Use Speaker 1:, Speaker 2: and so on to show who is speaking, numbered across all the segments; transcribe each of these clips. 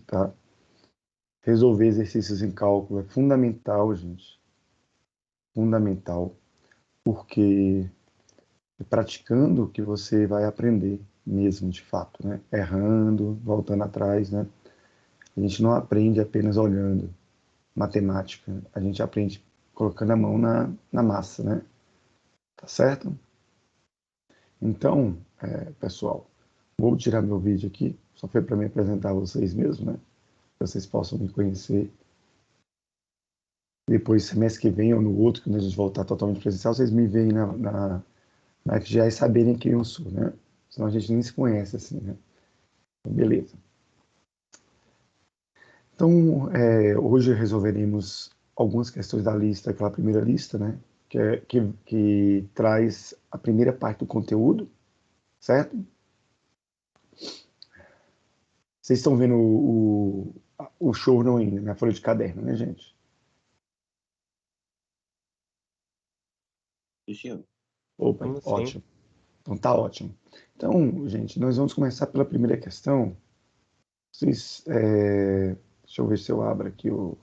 Speaker 1: tá? Resolver exercícios em cálculo é fundamental, gente. Fundamental, porque é praticando que você vai aprender mesmo, de fato, né? Errando, voltando atrás, né? A gente não aprende apenas olhando matemática, a gente aprende colocando a mão na massa, né? Tá certo? Então, pessoal, vou tirar meu vídeo aqui, só foi para me apresentar a vocês mesmo, né? Para vocês possam me conhecer. Depois, semestre que vem ou no outro, quando a gente voltar totalmente presencial, vocês me veem na FGA e saberem quem eu sou, né? Senão a gente nem se conhece assim, né? Então, beleza. Então, hoje resolveremos algumas questões da lista, aquela primeira lista, né? Que traz a primeira parte do conteúdo, certo? Vocês estão vendo o show não ainda, na folha de caderno, né, gente? Opa,
Speaker 2: Como assim?
Speaker 1: ótimo. Então tá ótimo. Então, gente, nós vamos começar pela primeira questão. Vocês, deixa eu ver se eu abro aqui o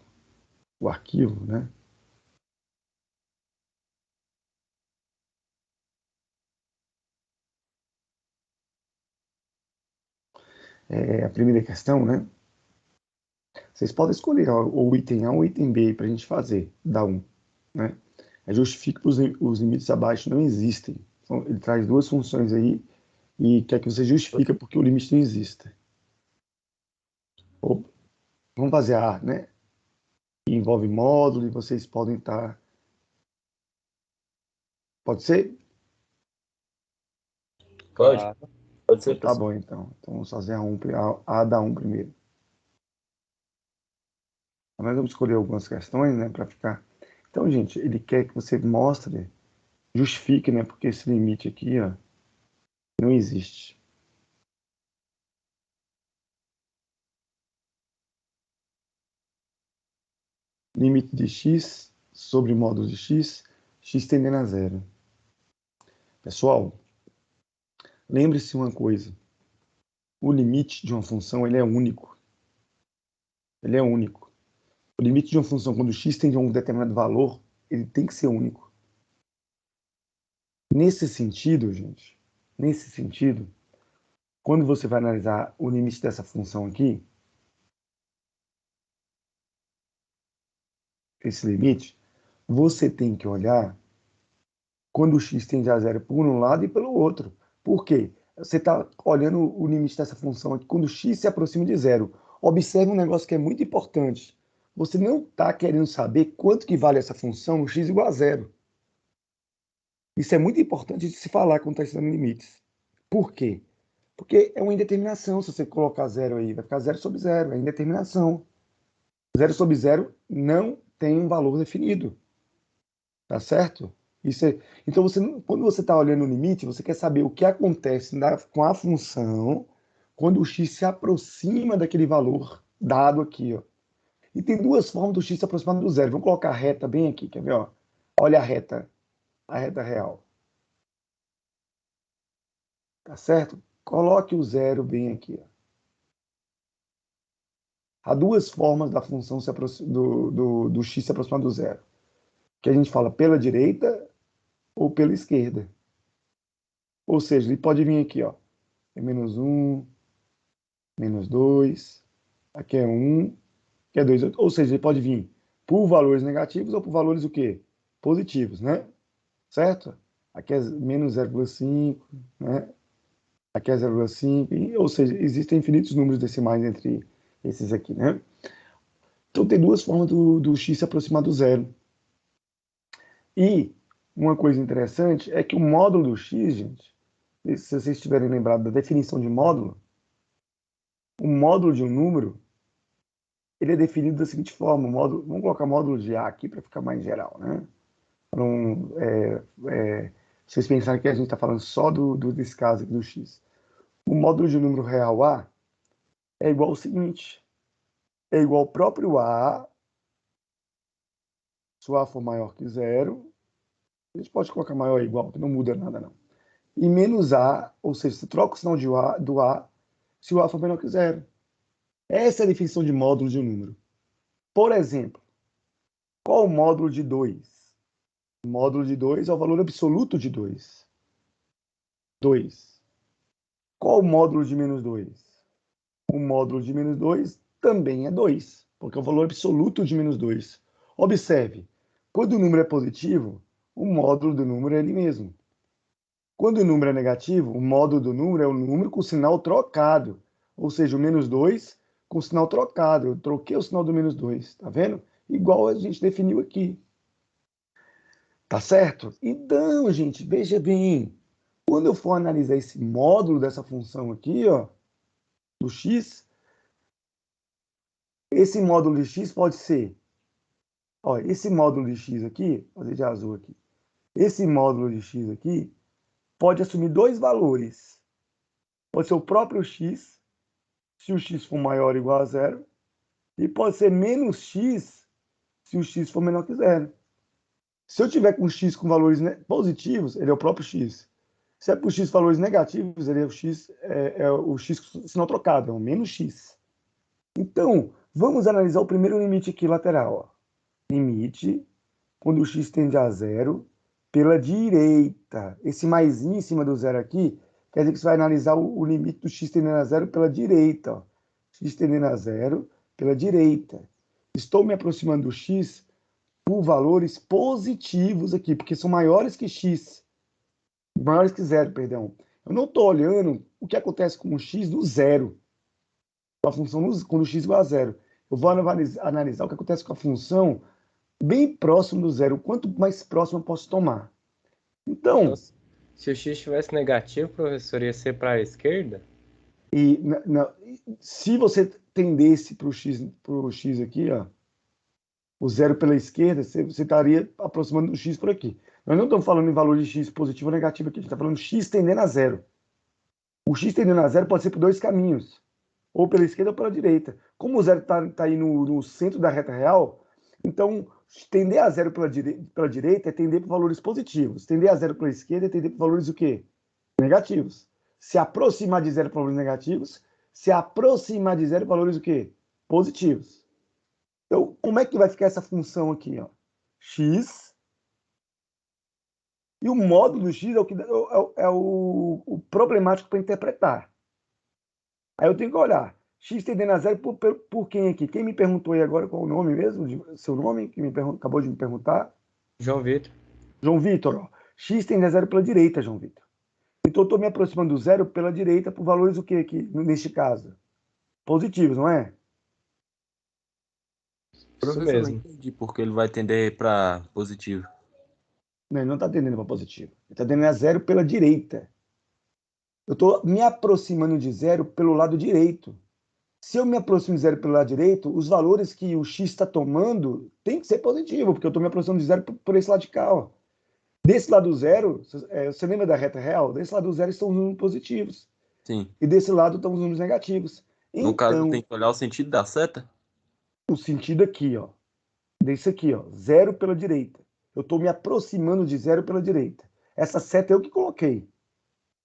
Speaker 1: arquivo, né? A primeira questão, né? Vocês podem escolher o item A ou o item B para a gente fazer, dá um, né? Justifique que os limites abaixo não existem. Então, ele traz duas funções aí e quer que você justifique porque o limite não existe. Ou, vamos fazer a A, né? Que envolve módulo e vocês podem estar... Pode ser?
Speaker 2: Pode
Speaker 1: Então
Speaker 2: ser,
Speaker 1: tá
Speaker 2: professor.
Speaker 1: bom, então. Então vamos fazer a da 1 primeiro. Então, nós vamos escolher algumas questões, né, para ficar... Então, gente, ele quer que você mostre, justifique, né, porque esse limite aqui, ó, não existe. Limite de x sobre módulo de x tendendo a zero. Pessoal, lembre-se uma coisa. O limite de uma função, ele é único. Ele é único. O limite de uma função, quando x tende a um determinado valor, ele tem que ser único. Nesse sentido, gente, nesse sentido, quando você vai analisar o limite dessa função aqui, esse limite, você tem que olhar quando o x tende a zero por um lado e pelo outro. Por quê? Você está olhando o limite dessa função aqui quando o x se aproxima de zero. Observe um negócio que é muito importante. Você não está querendo saber quanto que vale essa função no x igual a zero. Isso é muito importante de se falar quando está estudando limites. Por quê? Porque é uma indeterminação. Se você colocar zero aí, vai ficar zero sobre zero. É indeterminação. Zero sobre zero não tem um valor definido. Tá certo? Então, quando você está olhando o limite, você quer saber o que acontece com a função quando o x se aproxima daquele valor dado aqui. Ó. E tem duas formas do x se aproximar do zero. Vamos colocar a reta bem aqui, quer ver? Ó? Olha a reta real. Tá certo? Coloque o zero bem aqui. Ó. Há duas formas da função do x se aproximar do zero. Que a gente fala pela direita ou pela esquerda. Ou seja, ele pode vir aqui, ó. É menos 1, menos 2, aqui é 1, aqui é 2. Ou seja, ele pode vir por valores negativos ou por valores o quê? Positivos, né? Certo? Aqui é menos 0,5, né? Aqui é 0,5, ou seja, existem infinitos números decimais entre esses aqui, né? Então tem duas formas do x se aproximar do zero. E uma coisa interessante é que o módulo do x, gente, se vocês estiverem lembrados da definição de módulo, o módulo de um número, ele é definido da seguinte forma, vamos colocar módulo de A aqui para ficar mais geral, né? Não, vocês pensarem que a gente está falando só desse caso aqui do x. O módulo de um número real A é igual ao seguinte, é igual ao próprio A, se o A for maior que zero, a gente pode colocar maior ou igual, que não muda nada não. E menos A, ou seja, você troca o sinal do A se o A for menor que zero. Essa é a definição de módulo de um número. Por exemplo, qual o módulo de 2? O módulo de 2 é o valor absoluto de 2. 2. Qual o módulo de menos 2? O módulo de menos 2 também é 2, porque é o valor absoluto de menos 2. Observe, quando o número é positivo, o módulo do número é ele mesmo. Quando o número é negativo, o módulo do número é o número com o sinal trocado. Ou seja, o menos 2 com o sinal trocado. Eu troquei o sinal do menos 2, tá vendo? Igual a gente definiu aqui. Tá certo? Então, gente, veja bem. Quando eu for analisar esse módulo dessa função aqui, ó, do x, esse módulo de x pode ser, ó, esse módulo de x aqui, vou fazer de azul aqui. Esse módulo de x aqui pode assumir dois valores. Pode ser o próprio x, se o x for maior ou igual a zero, e pode ser menos x, se o x for menor que zero. Se eu tiver com x com valores positivos, ele é o próprio x. Se é por x valores negativos, ele é o x sinal trocado, é o menos x. Então, vamos analisar o primeiro limite aqui lateral. Ó. Limite, quando o x tende a zero, pela direita. Esse mais em cima do zero aqui, quer dizer que você vai analisar o limite do x tendendo a zero pela direita. Ó. X tendendo a zero pela direita. Estou me aproximando do x por valores positivos aqui, porque são maiores que x. Maiores que zero, perdão. Eu não estou olhando o que acontece com o x no zero. Com a função quando o x é igual a zero. Eu vou analisar o que acontece com a função bem próximo do zero. Quanto mais próximo eu posso tomar.
Speaker 2: Então,
Speaker 1: Então,
Speaker 2: se o x estivesse negativo, professor, ia ser para a esquerda?
Speaker 1: e, se você tendesse para o x aqui, ó, o zero pela esquerda, você estaria aproximando do x por aqui. Nós não estamos falando em valor de x positivo ou negativo aqui, a gente está falando de x tendendo a zero. O x tendendo a zero pode ser por dois caminhos, ou pela esquerda ou pela direita. Como o zero está aí no centro da reta real, então tender a zero pela direita é tender para valores positivos. Tender a zero pela esquerda é tender para valores o quê? Negativos. Se aproximar de zero para valores negativos, se aproximar de zero para valores o quê? Positivos. Então, como é que vai ficar essa função aqui? Ó? X, e o módulo do x é o problemático para interpretar. Aí eu tenho que olhar. X tendendo a zero por quem aqui? Quem me perguntou aí agora qual o nome mesmo? Seu nome, que acabou de me perguntar?
Speaker 2: João Vitor.
Speaker 1: João Vitor. Ó. X tende a zero pela direita, João Vitor. Então eu estou me aproximando do zero pela direita por valores o que aqui, neste caso? Positivos, não é?
Speaker 2: Isso
Speaker 3: Professor, não
Speaker 2: mesmo.
Speaker 3: entendi porque ele vai tender para positivo.
Speaker 1: Não, ele não está tendendo para positivo. Ele está tendendo a zero pela direita. Eu estou me aproximando de zero pelo lado direito. Se eu me aproximo de zero pelo lado direito, os valores que o x está tomando tem que ser positivo, porque eu estou me aproximando de zero por esse lado de cá. Ó. Desse lado do zero, você lembra da reta real? Desse lado do zero estão os números positivos.
Speaker 3: Sim.
Speaker 1: E desse lado estão os números negativos.
Speaker 3: No caso,
Speaker 1: Então,
Speaker 3: tem que olhar o sentido da seta?
Speaker 1: o sentido aqui, ó, desse aqui, ó, zero pela direita. Eu estou me aproximando de zero pela direita. Essa seta eu que coloquei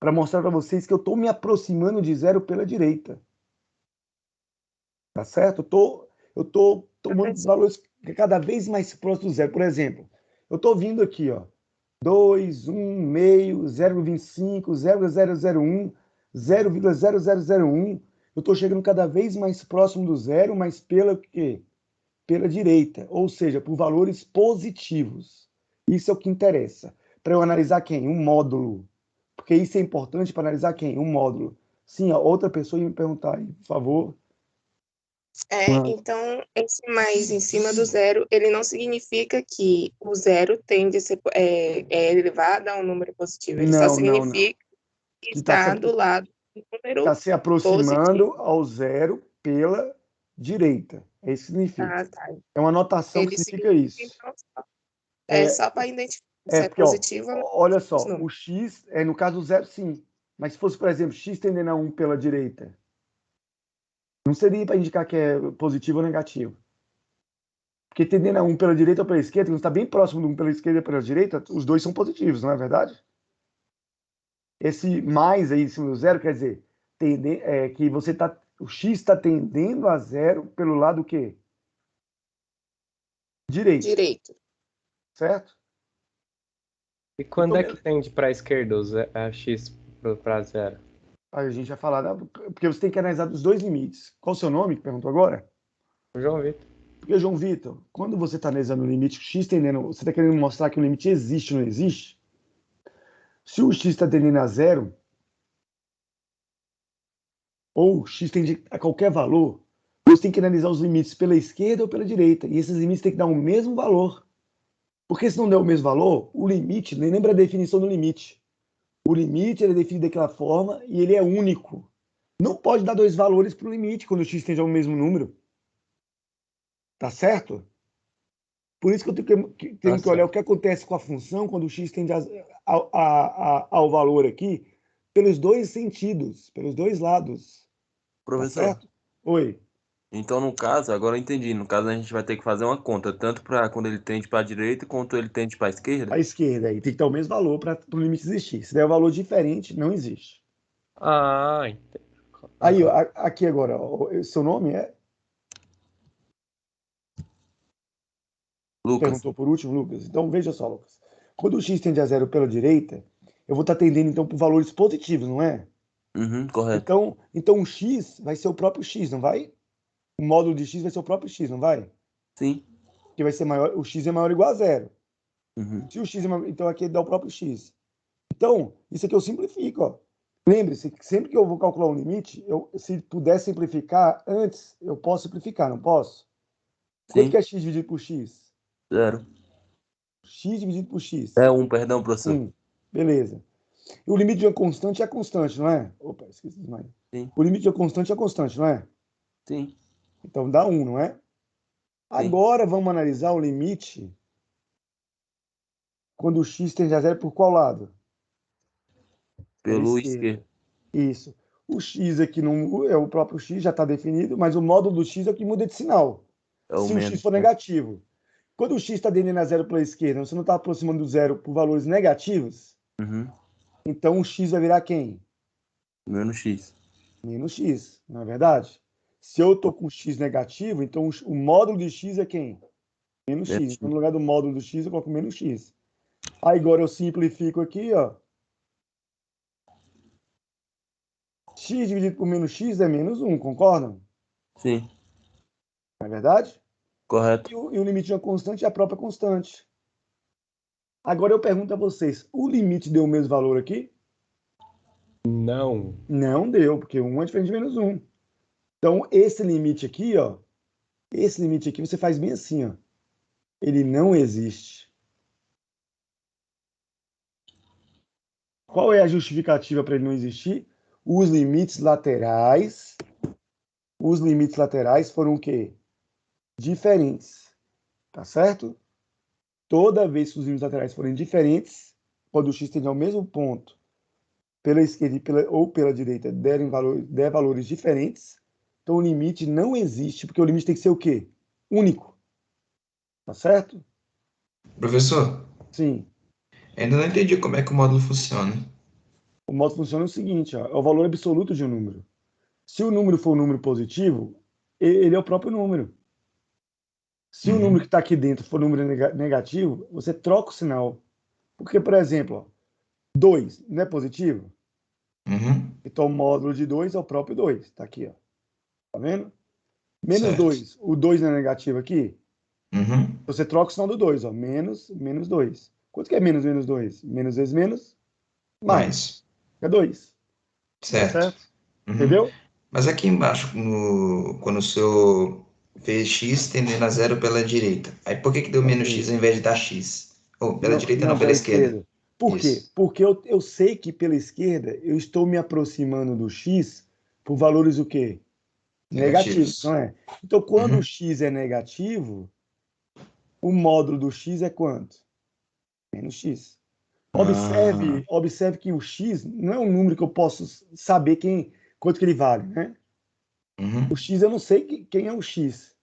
Speaker 1: para mostrar para vocês que eu estou me aproximando de zero pela direita. Tá certo? Eu tô tomando valores cada vez mais próximos do zero. Por exemplo, eu estou vindo aqui, ó, 2, 1, meio, 0,25, 0,001, 0,0001. Eu estou chegando cada vez mais próximo do zero, mas pela quê? Pela direita, ou seja, por valores positivos. Isso é o que interessa. Para eu analisar quem? Um módulo. Porque isso é importante para analisar quem? Um módulo. Sim, a outra pessoa ia me perguntar aí, por favor.
Speaker 4: Então, esse mais em cima do zero, ele não significa que o zero tende a ser elevado a um número positivo. Ele só
Speaker 1: Não, não, não.
Speaker 4: significa que
Speaker 1: Que está
Speaker 4: está do lado do número
Speaker 1: se aproximando
Speaker 4: positivo.
Speaker 1: ao zero pela direita. É isso que significa.
Speaker 4: Ah, tá.
Speaker 1: É uma notação que
Speaker 4: Ele
Speaker 1: significa
Speaker 4: significa,
Speaker 1: isso.
Speaker 4: então,
Speaker 1: É,
Speaker 4: só para identificar se é
Speaker 1: porque, ó,
Speaker 4: positivo ou não
Speaker 1: olha
Speaker 4: os
Speaker 1: só, o
Speaker 4: números.
Speaker 1: x, no caso do zero, sim. Mas se fosse, por exemplo, x tendendo a 1 pela direita, não seria para indicar que é positivo ou negativo. Porque tendendo a 1 pela direita ou pela esquerda, quando está bem próximo de 1 pela esquerda e pela direita, os dois são positivos, não é verdade? Esse mais aí em cima do zero quer dizer que você está O x está tendendo a zero pelo lado o quê? Direito,
Speaker 4: Direito.
Speaker 1: certo?
Speaker 2: E quando
Speaker 1: Então,
Speaker 2: é que tende para a esquerda a x para zero?
Speaker 1: Aí a gente vai falar, porque você tem que analisar dos dois limites. Qual o seu nome que perguntou agora?
Speaker 2: O João Vitor.
Speaker 1: Porque, João Vitor, quando você está analisando o limite x tendendo, você está querendo mostrar que o limite existe ou não existe? Se o x está tendendo a zero, ou x tende a qualquer valor, você tem que analisar os limites pela esquerda ou pela direita. E esses limites têm que dar o mesmo valor. Porque se não der o mesmo valor, o limite, nem lembra a definição do limite. O limite ele é definido daquela forma e ele é único. Não pode dar dois valores para o limite quando o x tende ao mesmo número. Tá certo? Por isso que eu tenho que olhar o que acontece com a função quando o x tende ao valor aqui, pelos dois sentidos, pelos dois lados. Tá
Speaker 3: Professor,
Speaker 1: certo? Oi.
Speaker 3: então no caso, agora eu entendi. No caso, a gente vai ter que fazer uma conta, tanto para quando ele tende para a direita quanto ele tende para a esquerda.
Speaker 1: A esquerda aí tem que ter o mesmo valor para o limite existir. Se der um valor diferente, não existe.
Speaker 2: Ah, entendi.
Speaker 1: Aí, ó, aqui agora, ó, seu nome é?
Speaker 3: Lucas.
Speaker 1: Perguntou por último, Lucas. Então, veja só, Lucas. Quando o x tende a zero pela direita, eu vou estar tendendo, então, por valores positivos, não é?
Speaker 3: Uhum, correto.
Speaker 1: Então o x vai ser o próprio x, não vai? O módulo de x vai ser o próprio x, não vai?
Speaker 3: Sim.
Speaker 1: Que vai ser maior, o x é maior ou igual a zero.
Speaker 3: Uhum.
Speaker 1: Se o x é maior, então aqui dá o próprio x. Então, isso aqui eu simplifico, ó. Lembre-se que sempre que eu vou calcular um limite, se puder simplificar antes, eu posso simplificar, não posso? Quanto
Speaker 3: Sim.
Speaker 1: que é x dividido por x?
Speaker 3: 0.
Speaker 1: X dividido por x.
Speaker 3: É 1, perdão, professor.
Speaker 1: 1. Beleza. E o limite de uma constante é constante, não é? Opa, esqueci demais.
Speaker 3: Sim.
Speaker 1: O limite de uma constante é constante, não é?
Speaker 3: Sim.
Speaker 1: Então dá 1, não é? Agora vamos analisar o limite quando o x tende a zero por qual lado? Pela
Speaker 3: Pelo
Speaker 1: esquerda.
Speaker 3: esquerdo.
Speaker 1: Isso. O x aqui não é o próprio x, já está definido, mas o módulo do x é o que muda de sinal.
Speaker 3: É o
Speaker 1: Se o x
Speaker 3: menos.
Speaker 1: for negativo. Quando o x está tendendo a zero pela esquerda, você não está aproximando do zero por valores negativos,
Speaker 3: Uhum.
Speaker 1: então o x vai virar quem?
Speaker 3: Menos x.
Speaker 1: Menos x, não é verdade? Se eu estou com x negativo, então o módulo de x é quem? Menos x.
Speaker 3: Menos
Speaker 1: Então, no lugar do módulo do x, eu coloco menos x. Aí agora eu simplifico aqui, ó. X dividido por menos x é menos 1, concordam?
Speaker 3: Sim.
Speaker 1: Não é verdade?
Speaker 3: Correto.
Speaker 1: E o limite de uma constante é a própria constante. Agora eu pergunto a vocês, o limite deu o mesmo valor aqui?
Speaker 2: Não.
Speaker 1: Não deu, porque 1 é diferente de menos 1. Então, esse limite aqui, ó, esse limite aqui você faz bem assim, ó. Ele não existe. Qual é a justificativa para ele não existir? Os limites laterais foram o quê? Diferentes. Tá certo? Toda vez que os limites laterais forem diferentes, quando o x tende ao mesmo ponto, pela esquerda ou pela direita, der valores diferentes, então o limite não existe, porque o limite tem que ser o quê? Único. Tá certo?
Speaker 5: Professor,
Speaker 1: Sim.
Speaker 5: ainda não entendi como é que o módulo funciona.
Speaker 1: O modo funciona o seguinte, ó, é o valor absoluto de um número. Se o número for um número positivo, ele é o próprio número. Se o número que está aqui dentro for um número negativo, você troca o sinal. Porque, por exemplo, ó, 2 não é positivo?
Speaker 5: Uhum,
Speaker 1: Então, o módulo de 2 é o próprio 2. Está aqui, ó. Tá vendo? Menos
Speaker 5: certo.
Speaker 1: 2. O 2 não é negativo aqui?
Speaker 5: Uhum,
Speaker 1: Você troca o sinal do 2, ó. Menos 2. Quanto que é menos 2? Menos vezes menos, mais.
Speaker 5: mais.
Speaker 1: É 2. Tá
Speaker 5: Certo.
Speaker 1: certo?
Speaker 5: Uhum.
Speaker 1: Entendeu?
Speaker 5: Mas aqui embaixo, quando o senhor fez x tendendo a zero pela direita, aí por que que deu menos x
Speaker 1: Ok.
Speaker 5: ao invés de dar x? Ou pela
Speaker 1: Não,
Speaker 5: direita,
Speaker 1: não,
Speaker 5: não, pela
Speaker 1: pela
Speaker 5: esquerda.
Speaker 1: esquerda. Por quê?
Speaker 5: Isso.
Speaker 1: Porque eu sei que pela esquerda eu estou me aproximando do x por valores o quê? Negativos, não
Speaker 5: Negativos.
Speaker 1: é? Então, quando o
Speaker 5: Uhum.
Speaker 1: x é negativo, o módulo do x é quanto? Menos x.
Speaker 5: Ah,
Speaker 1: Observe que o x não é um número que eu posso saber quanto que ele vale, né? O
Speaker 5: uhum.
Speaker 1: x eu não sei quem é o x.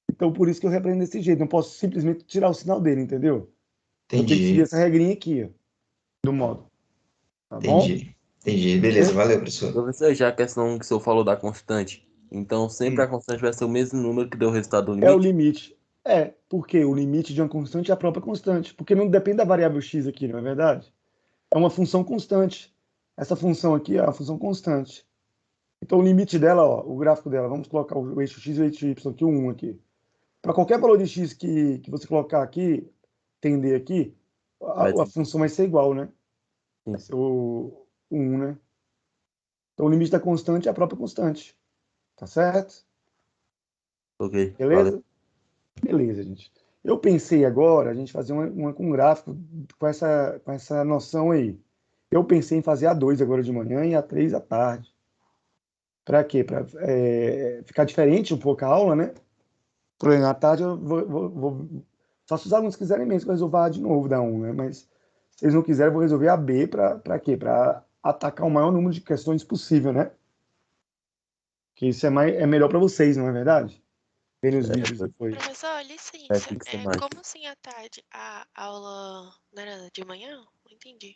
Speaker 1: Então, por isso que eu repreendo desse jeito. Não posso simplesmente tirar o sinal dele, entendeu? Eu tenho que seguir
Speaker 5: Entendi,
Speaker 1: essa regrinha aqui, ó, do módulo. Tá bom?
Speaker 5: entendi. Entendi. Beleza, valeu, professor.
Speaker 3: Professor, já a questão que o senhor falou da constante, então sempre a constante vai ser o mesmo número que deu o resultado do
Speaker 1: É o
Speaker 3: limite?
Speaker 1: limite. Porque o limite de uma constante é a própria constante. Porque não depende da variável x aqui, não é verdade? É uma função constante. Essa função aqui é uma função constante. Então, o limite dela, ó, o gráfico dela, vamos colocar o eixo x e o eixo y aqui, o 1 aqui. Para qualquer valor de x que você colocar aqui, tender aqui, a função vai ser igual, né? Vai ser o 1, né? Então, o limite da constante é a própria constante. Tá certo?
Speaker 3: Ok,
Speaker 1: Beleza?
Speaker 3: valeu.
Speaker 1: Beleza, gente. Eu pensei agora a gente fazer uma com um gráfico com essa noção aí. Eu pensei em fazer a 2 agora de manhã e a 3 à tarde. Para quê? Para ficar diferente um pouco a aula, né? Por exemplo, à tarde eu só se os alunos quiserem mesmo que eu resolva a de novo da 1, né? Mas se eles não quiserem, eu vou resolver a B para quê? Para atacar o maior número de questões possível, né? Que isso é melhor para vocês, não é verdade? Verem os vídeos depois.
Speaker 6: Professor, licença.
Speaker 3: fixa mais.
Speaker 6: Como assim à tarde? A aula não era de manhã? Não entendi.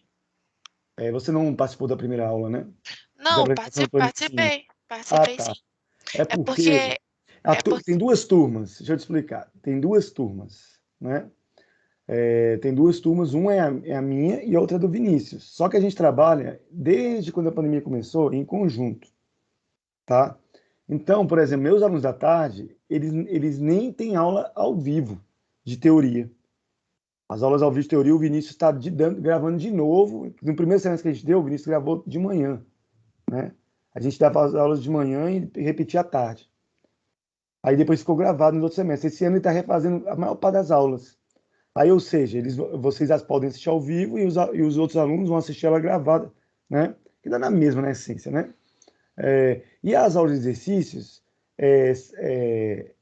Speaker 1: Você não participou da primeira aula, né?
Speaker 6: Não,
Speaker 1: Da apresentação do plano de ensino.
Speaker 6: participei
Speaker 1: Tá.
Speaker 6: sim.
Speaker 1: É
Speaker 6: É
Speaker 1: porque
Speaker 6: porque
Speaker 1: tem duas turmas, deixa eu te explicar. Tem duas turmas, né? Tem duas turmas, uma é a minha e a outra é do Vinícius. Só que a gente trabalha desde quando a pandemia começou em conjunto, tá? Então, por exemplo, meus alunos da tarde, eles nem têm aula ao vivo de teoria. As aulas ao vivo de teoria, o Vinícius está gravando de novo. No primeiro semestre que a gente deu, o Vinícius gravou de manhã, né? A gente dava as aulas de manhã e repetia à tarde. Aí depois ficou gravado nos outros semestres. Esse ano ele está refazendo a maior parte das aulas. Aí, ou seja, vocês as podem assistir ao vivo e os outros alunos vão assistir ela gravada, né? Que dá na mesma, na essência, né? E as aulas de exercícios,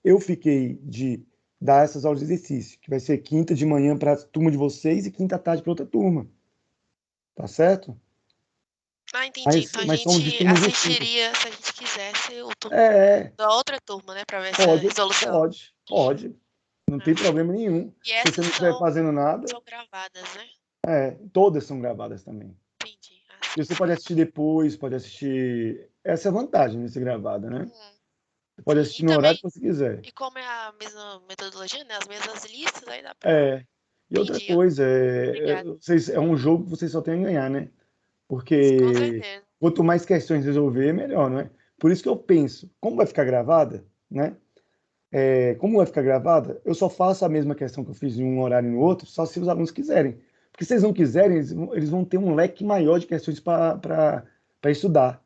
Speaker 1: eu fiquei de dar essas aulas de exercício, que vai ser quinta de manhã para a turma de vocês e quinta à tarde para outra turma. Tá certo?
Speaker 6: entendi. Então a
Speaker 1: Mas somos de
Speaker 6: gente
Speaker 1: turmas distintas.
Speaker 6: assistiria, se a gente quisesse, o turno
Speaker 1: É,
Speaker 6: da outra turma, né? Pra ver essa resolução.
Speaker 1: pode. Não tem problema nenhum.
Speaker 6: E
Speaker 1: Se
Speaker 6: essas
Speaker 1: você não estiver fazendo nada,
Speaker 6: são gravadas, né?
Speaker 1: todas são gravadas também.
Speaker 6: Entendi.
Speaker 1: E você pode assistir depois, pode assistir. Essa é a vantagem de ser gravada, né? Você pode
Speaker 6: Sim,
Speaker 1: assistir
Speaker 6: e
Speaker 1: no horário
Speaker 6: também,
Speaker 1: que você quiser.
Speaker 6: e como é a mesma metodologia, né? As mesmas listas, aí dá pra...
Speaker 1: E outra
Speaker 6: Entendi.
Speaker 1: coisa,
Speaker 6: Obrigada.
Speaker 1: é um jogo que vocês só têm a ganhar, né?
Speaker 6: Com
Speaker 1: Porque
Speaker 6: certeza.
Speaker 1: quanto mais questões resolver, melhor, não é? Por isso que eu penso, como vai ficar gravada, né? Como vai ficar gravada, eu só faço a mesma questão que eu fiz em um horário e no outro, só se os alunos quiserem. Porque se eles não quiserem, eles vão ter um leque maior de questões para estudar.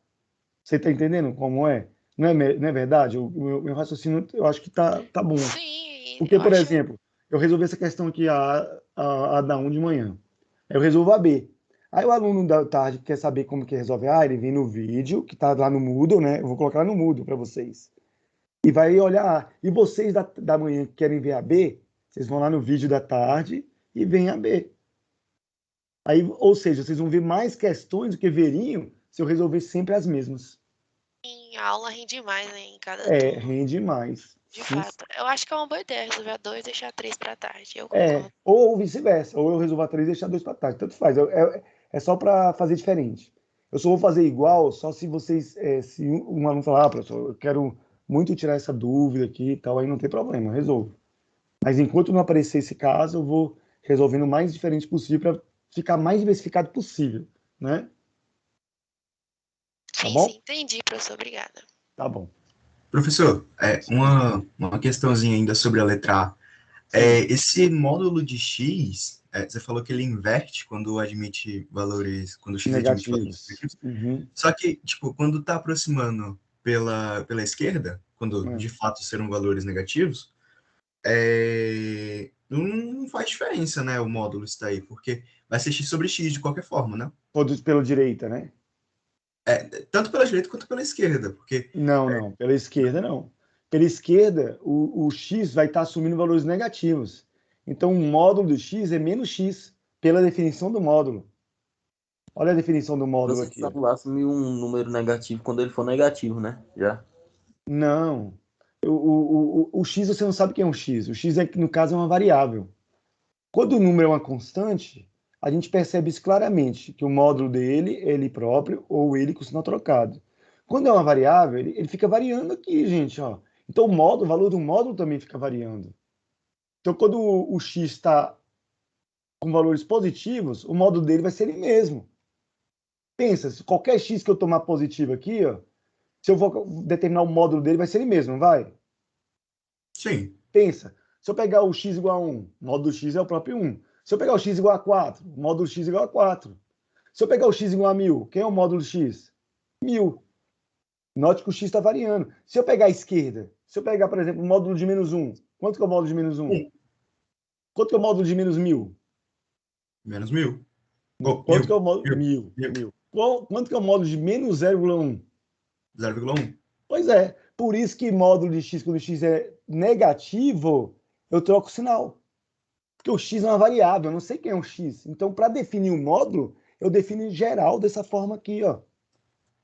Speaker 1: Você está entendendo como é? Não é verdade? O meu raciocínio, eu acho que tá bom.
Speaker 6: Sim,
Speaker 1: Porque,
Speaker 6: eu
Speaker 1: por
Speaker 6: acho...
Speaker 1: exemplo, eu resolvi essa questão aqui, a da 1 de manhã. Aí eu resolvo a B. Aí o aluno da tarde quer saber como que resolve A, ele vem no vídeo, que está lá no Moodle, né? Eu vou colocar lá no Moodle para vocês. E vai olhar A. E vocês da manhã que querem ver a B, vocês vão lá no vídeo da tarde e veem a B. Aí, ou seja, vocês vão ver mais questões do que veriam se eu resolver sempre as mesmas.
Speaker 6: A aula rende mais, né, em cada turma.
Speaker 1: Rende mais.
Speaker 6: De fato. Eu acho que é uma boa ideia resolver a 2 e deixar a 3 pra tarde. Eu
Speaker 1: É,
Speaker 6: concordo.
Speaker 1: ou vice-versa, ou eu resolvo a 3 e deixar 2 para tarde, tanto faz. É só para fazer diferente. Eu só vou fazer igual só se vocês, se um aluno falar, professor, eu quero muito tirar essa dúvida aqui e tal, aí não tem problema, eu resolvo. Mas enquanto não aparecer esse caso, eu vou resolvendo o mais diferente possível para ficar mais diversificado possível, né? Tá
Speaker 6: Sim,
Speaker 1: bom?
Speaker 6: sim, entendi, professor. Obrigada.
Speaker 1: Tá bom.
Speaker 7: Professor, uma questãozinha ainda sobre a letra A. Esse módulo de X, você falou que ele inverte quando admite valores, quando o X admite valores
Speaker 1: Negativos.
Speaker 7: negativos. Só que, tipo, quando está aproximando pela esquerda, quando de fato serão valores negativos, não faz diferença, né, o módulo está aí, porque vai ser X sobre X de qualquer forma, né?
Speaker 1: Todos pela direita, né?
Speaker 7: Tanto pela direita quanto pela esquerda, porque...
Speaker 1: Não, pela esquerda não. Pela esquerda, o x vai estar assumindo valores negativos. Então, o módulo do x é menos x, pela definição do módulo. Olha a definição do módulo
Speaker 3: Você
Speaker 1: aqui.
Speaker 3: só vai assumir um número negativo quando ele for negativo, né? Já.
Speaker 1: Não. O x você não sabe o que é um x. O x, no caso, é uma variável. Quando o número é uma constante, a gente percebe isso claramente, que o módulo dele é ele próprio ou ele com sinal trocado. Quando é uma variável, ele fica variando aqui, gente, ó. Então o valor do módulo também fica variando. Então quando o x está com valores positivos, o módulo dele vai ser ele mesmo. Pensa, se qualquer x que eu tomar positivo aqui, ó, se eu vou determinar o módulo dele, vai ser ele mesmo, não vai?
Speaker 7: Sim.
Speaker 1: Pensa, se eu pegar o x igual a 1, o módulo x é o próprio 1. Se eu pegar o x igual a 4, o módulo x igual a 4. Se eu pegar o x igual a 1000, quem é o módulo x? 1000. Note que o x está variando. Se eu pegar a esquerda, se eu pegar, por exemplo, o módulo de menos 1, quanto que é o módulo de menos 1? Quanto que é o módulo de menos 1000?
Speaker 7: Menos 1000.
Speaker 1: Quanto que é o módulo?
Speaker 7: 1000.
Speaker 1: 1000. Quanto que é o módulo de menos 0,1?
Speaker 7: 0,1.
Speaker 1: Pois é. Por isso que módulo de x, quando o x é negativo, eu troco o sinal. Porque o x é uma variável, eu não sei quem é o x. Então, para definir um módulo, eu defino em geral dessa forma aqui, ó.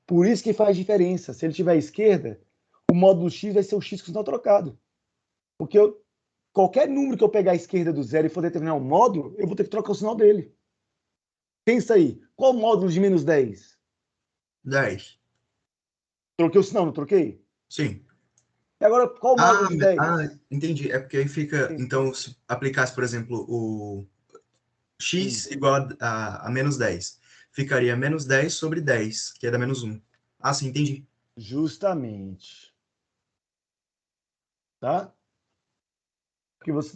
Speaker 1: Por isso que faz diferença. Se ele tiver à esquerda, o módulo x vai ser o x com sinal trocado. Porque qualquer número que eu pegar à esquerda do zero e for determinar um módulo, eu vou ter que trocar o sinal dele. Pensa aí, qual o módulo de menos 10?
Speaker 7: 10.
Speaker 1: Troquei o sinal, não troquei?
Speaker 7: Sim.
Speaker 1: E agora, qual o módulo de 10?
Speaker 7: Entendi. É porque aí fica... Então, se aplicasse, por exemplo, o x igual a menos 10, ficaria menos 10 sobre 10, que é da menos 1. Ah, sim, entendi.
Speaker 1: Justamente. Tá?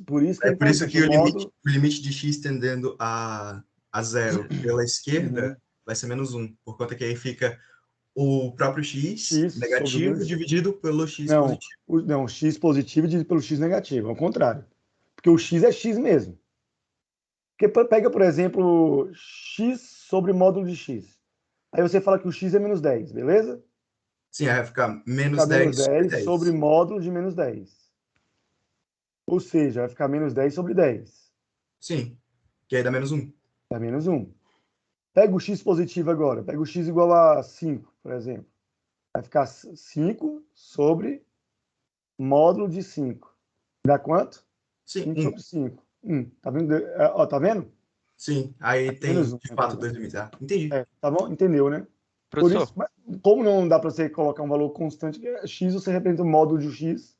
Speaker 1: Por isso que é
Speaker 7: Por isso
Speaker 1: importante
Speaker 7: que
Speaker 1: o módulo...
Speaker 7: o limite de x tendendo a 0 pela esquerda vai ser menos 1, por conta que aí fica o próprio x
Speaker 1: sobre
Speaker 7: negativo dividido pelo x
Speaker 1: não,
Speaker 7: positivo.
Speaker 1: Não, x positivo dividido pelo x negativo, ao contrário. Porque o x é x mesmo. Porque pega, por exemplo, x sobre módulo de x. Aí você fala que o x é menos 10, beleza?
Speaker 7: Sim, aí vai ficar menos
Speaker 1: Fica menos
Speaker 7: 10 sobre
Speaker 1: 10
Speaker 7: 10.
Speaker 1: sobre módulo de menos 10. Ou seja, vai ficar menos 10 sobre 10.
Speaker 7: Sim, que aí dá menos 1.
Speaker 1: Dá menos 1. Pega o x positivo agora. Pega o x igual a 5, por exemplo. Vai ficar 5 sobre módulo de 5. Dá quanto?
Speaker 7: Sim,
Speaker 1: 5
Speaker 7: 1.
Speaker 1: sobre 5. Tá vendo? Ó, tá vendo?
Speaker 7: Sim, aí tem,
Speaker 1: Menos 1.
Speaker 7: de fato, dois limites. Ah, entendi.
Speaker 1: Tá bom? Entendeu, né? Por
Speaker 2: Professor,
Speaker 1: isso, como não dá para você colocar um valor constante, x você representa o módulo de x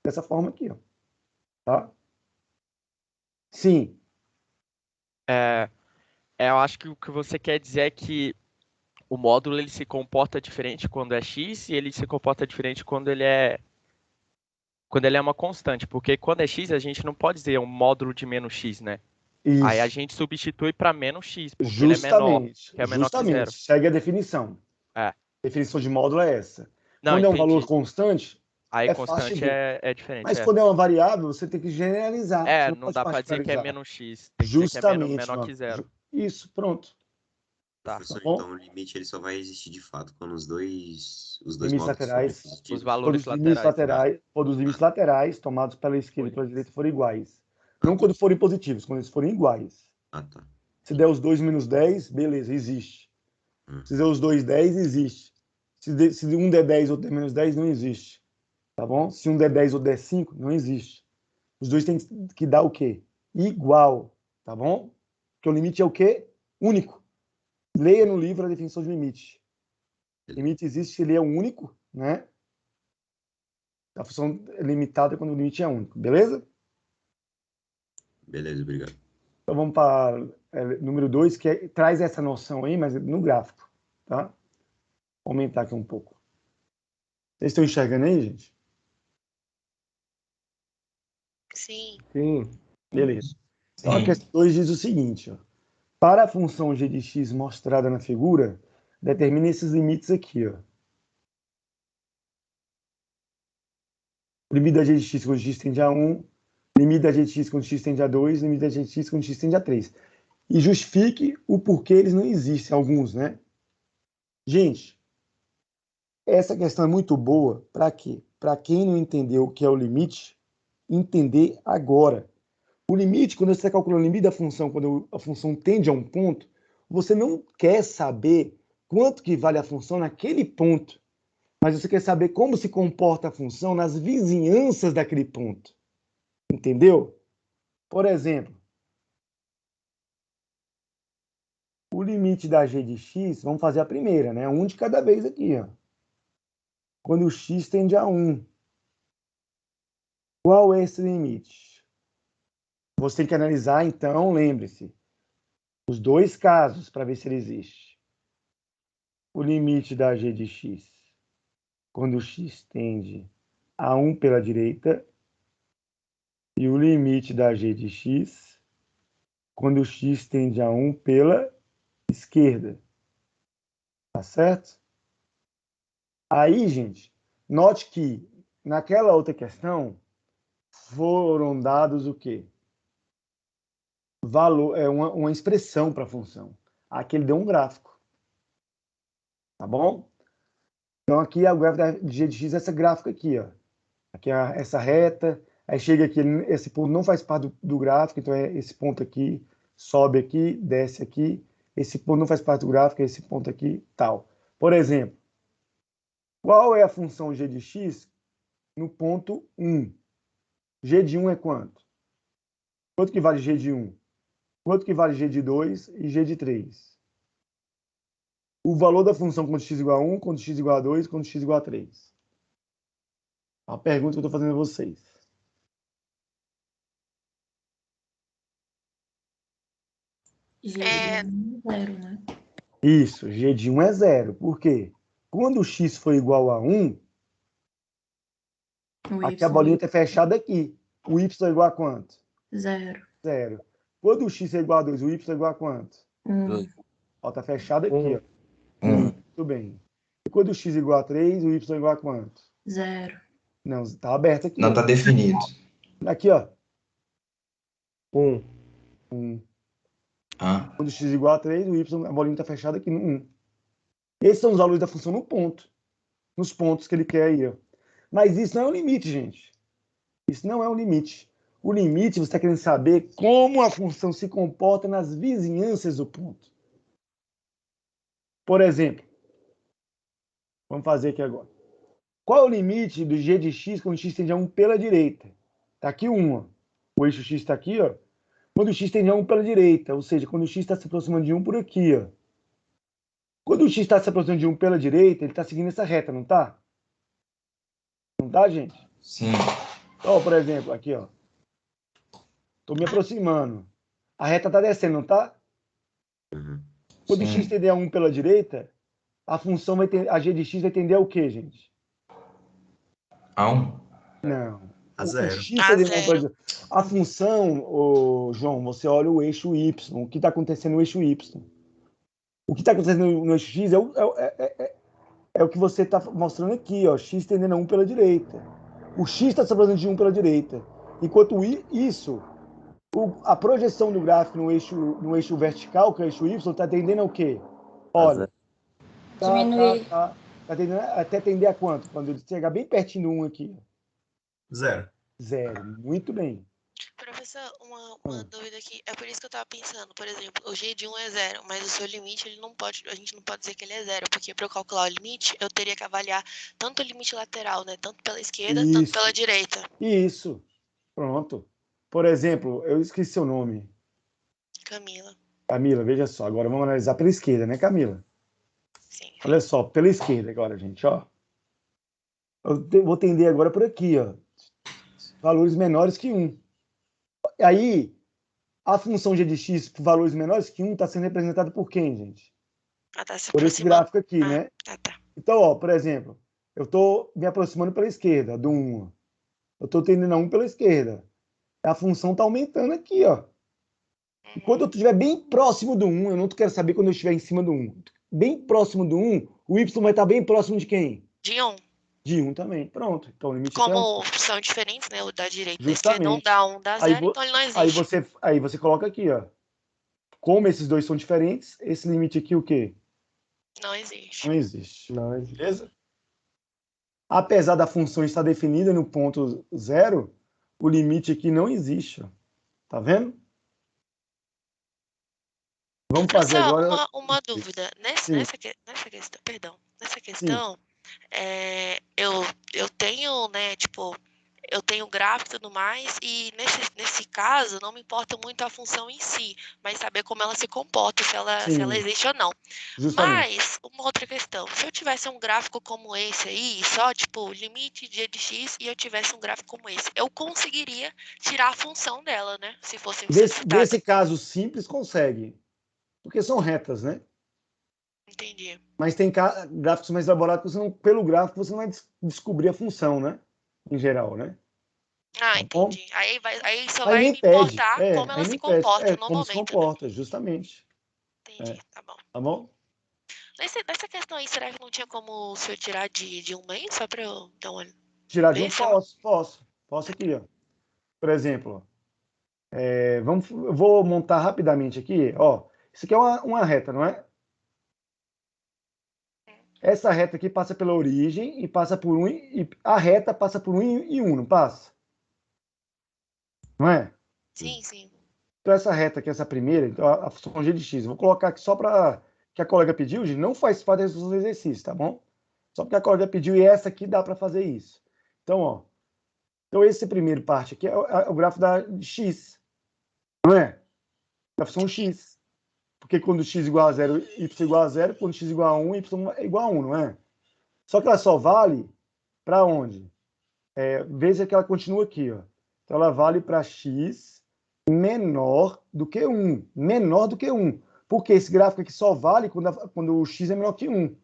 Speaker 1: dessa forma aqui, ó. Tá? Sim.
Speaker 8: Eu acho que o que você quer dizer é que o módulo ele se comporta diferente quando é x e ele se comporta diferente quando ele é uma constante, porque quando é x a gente não pode dizer um módulo de menos x, né?
Speaker 1: Isso.
Speaker 8: Aí a gente substitui para menos x, porque
Speaker 1: Justamente.
Speaker 8: ele é menor, que é menor que zero.
Speaker 1: Segue a definição.
Speaker 8: É.
Speaker 1: A definição de módulo é essa.
Speaker 8: Não,
Speaker 1: quando é um
Speaker 8: entendi.
Speaker 1: valor constante,
Speaker 8: Aí
Speaker 1: é fácil
Speaker 8: constante
Speaker 1: de ver.
Speaker 8: é diferente.
Speaker 1: Mas quando é uma variável, você tem que generalizar. Você
Speaker 8: não
Speaker 1: pode
Speaker 8: dá para dizer que é
Speaker 1: particularizar.
Speaker 8: menos x, tem que dizer que é
Speaker 1: Justamente,
Speaker 8: menor que zero.
Speaker 1: Isso, pronto.
Speaker 8: Tá.
Speaker 9: Professor,
Speaker 1: Tá bom?
Speaker 9: então o limite ele só vai existir de fato quando os dois
Speaker 1: Limites
Speaker 9: módulos
Speaker 1: laterais,
Speaker 9: forem
Speaker 8: Os
Speaker 9: positivos.
Speaker 8: valores
Speaker 1: quando os limites
Speaker 8: laterais.
Speaker 1: quando os limites laterais tomados pela esquerda e pela direita forem iguais. Não
Speaker 9: tá.
Speaker 1: quando forem positivos, quando eles forem iguais.
Speaker 9: Ah, tá.
Speaker 1: Se der os dois menos 10, beleza, existe. Se der os dois 10, existe. Se um der 10 ou der menos 10, não existe. Tá bom? Se um der 10 ou der 5, não existe. Os dois têm que dar o quê? Igual. Tá bom? Porque o limite é o quê? Único. Leia no livro a definição de limite. Limite existe se ele é único, né? A função é limitada quando o limite é único. Beleza?
Speaker 9: Beleza, obrigado.
Speaker 1: Então vamos para número 2, que traz essa noção aí, mas no gráfico. Tá? Vou aumentar aqui um pouco. Vocês estão enxergando aí, gente?
Speaker 6: Sim.
Speaker 2: sim.
Speaker 1: Beleza. Então a questão 2 diz o seguinte, ó. Para a função g de x mostrada na figura, determine esses limites aqui, ó. Limite da g de x quando x tende a 1, limite da g de x quando x tende a 2, limite da g de x quando x tende a 3. E justifique o porquê eles não existem, alguns, né? Gente, essa questão é muito boa para quê? Para quem não entendeu o que é o limite, entender agora. O limite, quando você está calculando o limite da função, quando a função tende a um ponto, você não quer saber quanto que vale a função naquele ponto, mas você quer saber como se comporta a função nas vizinhanças daquele ponto. Entendeu? Por exemplo, O limite da g de x, vamos fazer a primeira, né? Um de cada vez aqui, ó. Quando o x tende a 1. Qual é esse limite? Você tem que analisar, então, lembre-se, os dois casos para ver se ele existe. O limite da g de x, quando o x tende a 1 pela direita, e o limite da g de x, quando o x tende a 1 pela esquerda. Tá certo? Aí, gente, note que naquela outra questão foram dados o quê? Valor, uma expressão para a função. Aqui ele deu um gráfico. Tá bom? Então aqui é o gráfico de g de x, essa gráfica aqui, ó. Aqui é essa reta, aí chega aqui, esse ponto não faz parte do gráfico, então é esse ponto aqui, sobe aqui, desce aqui, esse ponto não faz parte do gráfico, é esse ponto aqui, tal. Por exemplo, qual é a função g de x no ponto 1? G de 1 é quanto? Quanto que vale g de 1? Quanto que vale g de 2 e g de 3? O valor da função quando x igual a 1, quando x igual a 2, quando x igual a 3. A pergunta que eu estou fazendo a vocês.
Speaker 10: G de 1 é 0, né?
Speaker 1: Isso, g de 1 é 0. Por quê? Quando o x for igual a 1, aqui a bolinha está fechada aqui. O y é igual a quanto?
Speaker 10: 0.
Speaker 1: 0. Quando o x é igual a 2, o y é igual a quanto?
Speaker 10: 1.
Speaker 1: Ó, tá fechado aqui, ó. Muito bem. E quando o x é igual a 3, o y é igual a quanto?
Speaker 10: 0.
Speaker 1: Não, tá aberto aqui.
Speaker 5: Não está definido.
Speaker 1: Aqui, ó.
Speaker 2: 1.
Speaker 1: 1.
Speaker 5: Ah,
Speaker 1: Quando x é igual a 3, o y, a bolinha está fechada aqui no 1. Esses são os valores da função no ponto. Nos pontos que ele quer aí, ó. Mas isso não é um limite, gente. Isso não é um limite. O limite, você está querendo saber como a função se comporta nas vizinhanças do ponto. Por exemplo, vamos fazer aqui agora. Qual é o limite do g de x quando x tende a 1 pela direita? Está aqui 1, ó. O eixo x está aqui, ó. Quando o x tende a 1 pela direita, ou seja, quando o x está se aproximando de 1 por aqui, ó. Quando o x está se aproximando de 1 pela direita, ele está seguindo essa reta, não está? Não tá, gente?
Speaker 5: sim.
Speaker 1: Então, por exemplo, aqui, ó. Estou me aproximando. A reta está descendo, não está? Quando o x tender a 1 pela direita, a função vai ter, a g de x vai tender ao quê, gente?
Speaker 5: A 1.
Speaker 1: Não.
Speaker 7: A 0.
Speaker 1: A função, João, você olha o eixo y. O que está acontecendo no eixo y? O que está acontecendo no eixo x é o que você está mostrando aqui, ó. X tendendo a 1 pela direita. O x está se aproximando de 1 pela direita. Enquanto isso, a projeção do gráfico no eixo vertical, que é o eixo y, está tendendo ao quê? Olha.
Speaker 10: Diminuir.
Speaker 1: Tá tendendo até tender a quanto? Quando ele chegar bem pertinho do 1 aqui.
Speaker 7: 0.
Speaker 1: 0. Muito bem.
Speaker 6: Professor, uma dúvida aqui. É por isso que eu tava pensando, por exemplo, o g de 1 é 0, mas o seu limite, a gente não pode dizer que ele é 0, porque para eu calcular o limite, eu teria que avaliar tanto o limite lateral, né? Tanto pela esquerda, tanto pela direita.
Speaker 1: Isso. Pronto. Por exemplo, eu esqueci seu nome.
Speaker 6: Camila.
Speaker 1: Camila, veja só. Agora vamos analisar pela esquerda, né, Camila?
Speaker 6: Sim.
Speaker 1: Olha só, pela esquerda agora, gente, ó. Eu vou tender agora por aqui, ó. Valores menores que 1. Aí, a função g de x por valores menores que 1 está sendo representada por quem, gente?
Speaker 6: Tá se
Speaker 1: Por esse gráfico aqui, né?
Speaker 6: Tá.
Speaker 1: Então, ó, por exemplo, eu estou me aproximando pela esquerda, do 1. Ó. Eu estou tendendo a 1 pela esquerda. A função está aumentando aqui, ó. E quando eu estiver bem próximo do 1, eu não quero saber quando eu estiver em cima do 1. Bem próximo do 1, o y vai estar bem próximo de quem?
Speaker 6: De 1.
Speaker 1: De 1 também. Pronto. Então, o limite
Speaker 6: Como são diferentes, né? O da direita e da
Speaker 1: justamente.
Speaker 6: esquerda, não dá 1, dá 0, então ele não existe.
Speaker 1: Aí você coloca aqui, ó. Como esses dois são diferentes, esse limite aqui o quê?
Speaker 6: Não existe.
Speaker 1: Não existe. Beleza? Apesar da função estar definida no ponto 0, o limite aqui não existe. Ó. Tá vendo? Vamos fazer agora...
Speaker 6: Uma dúvida. Nessa questão, eu tenho, né, tipo, eu tenho gráfico e tudo mais, e nesse caso não me importa muito a função em si, mas saber como ela se comporta, se ela
Speaker 1: Sim,
Speaker 6: existe ou não.
Speaker 1: justamente.
Speaker 6: Mas, uma outra questão, se eu tivesse um gráfico como esse aí, só tipo limite de x, e eu tivesse um gráfico como esse, eu conseguiria tirar a função dela, né? Se fosse necessidade.
Speaker 1: Desse caso simples, consegue. Porque são retas, né?
Speaker 6: Entendi.
Speaker 1: Mas tem gráficos mais elaborados que você não, pelo gráfico você não vai descobrir a função, né? Em geral, né?
Speaker 6: Ah,
Speaker 1: Tá bom?
Speaker 6: entendi. Aí só
Speaker 1: Aí
Speaker 6: vai
Speaker 1: nem
Speaker 6: me
Speaker 1: pede.
Speaker 6: importar como ela
Speaker 1: Aí
Speaker 6: se
Speaker 1: nem pede.
Speaker 6: comporta no
Speaker 1: Como se
Speaker 6: momento, né?
Speaker 1: comporta, justamente.
Speaker 6: Entendi, tá bom.
Speaker 1: Tá bom?
Speaker 6: Nessa questão aí, será que não tinha como o senhor tirar de um mês? Só pra eu dar uma...
Speaker 1: Tirar de
Speaker 6: ver
Speaker 1: um?
Speaker 6: se ela...
Speaker 1: Posso aqui, ó. Por exemplo, eu vou montar rapidamente aqui, ó. Isso aqui é uma reta, não é? Essa reta aqui passa pela origem e passa por 1, e a reta passa por 1 e 1, não passa? Não é?
Speaker 6: Sim, sim.
Speaker 1: Então essa reta aqui, essa primeira, então a função g de x, vou colocar aqui só para que a colega pediu, gente, não faz parte da resolução do exercício, tá bom? Só porque a colega pediu e essa aqui dá para fazer isso. Então, ó, então esse primeiro parte aqui é o gráfico de x, não é? Da função x. Porque quando x igual a 0, y igual a 0, quando x igual a 1, y é igual a 1, não é? Só que ela só vale para onde? Veja que ela continua aqui, ó. Então ela vale para x menor do que 1. Menor do que 1. Porque esse gráfico aqui só vale quando o x é menor que 1.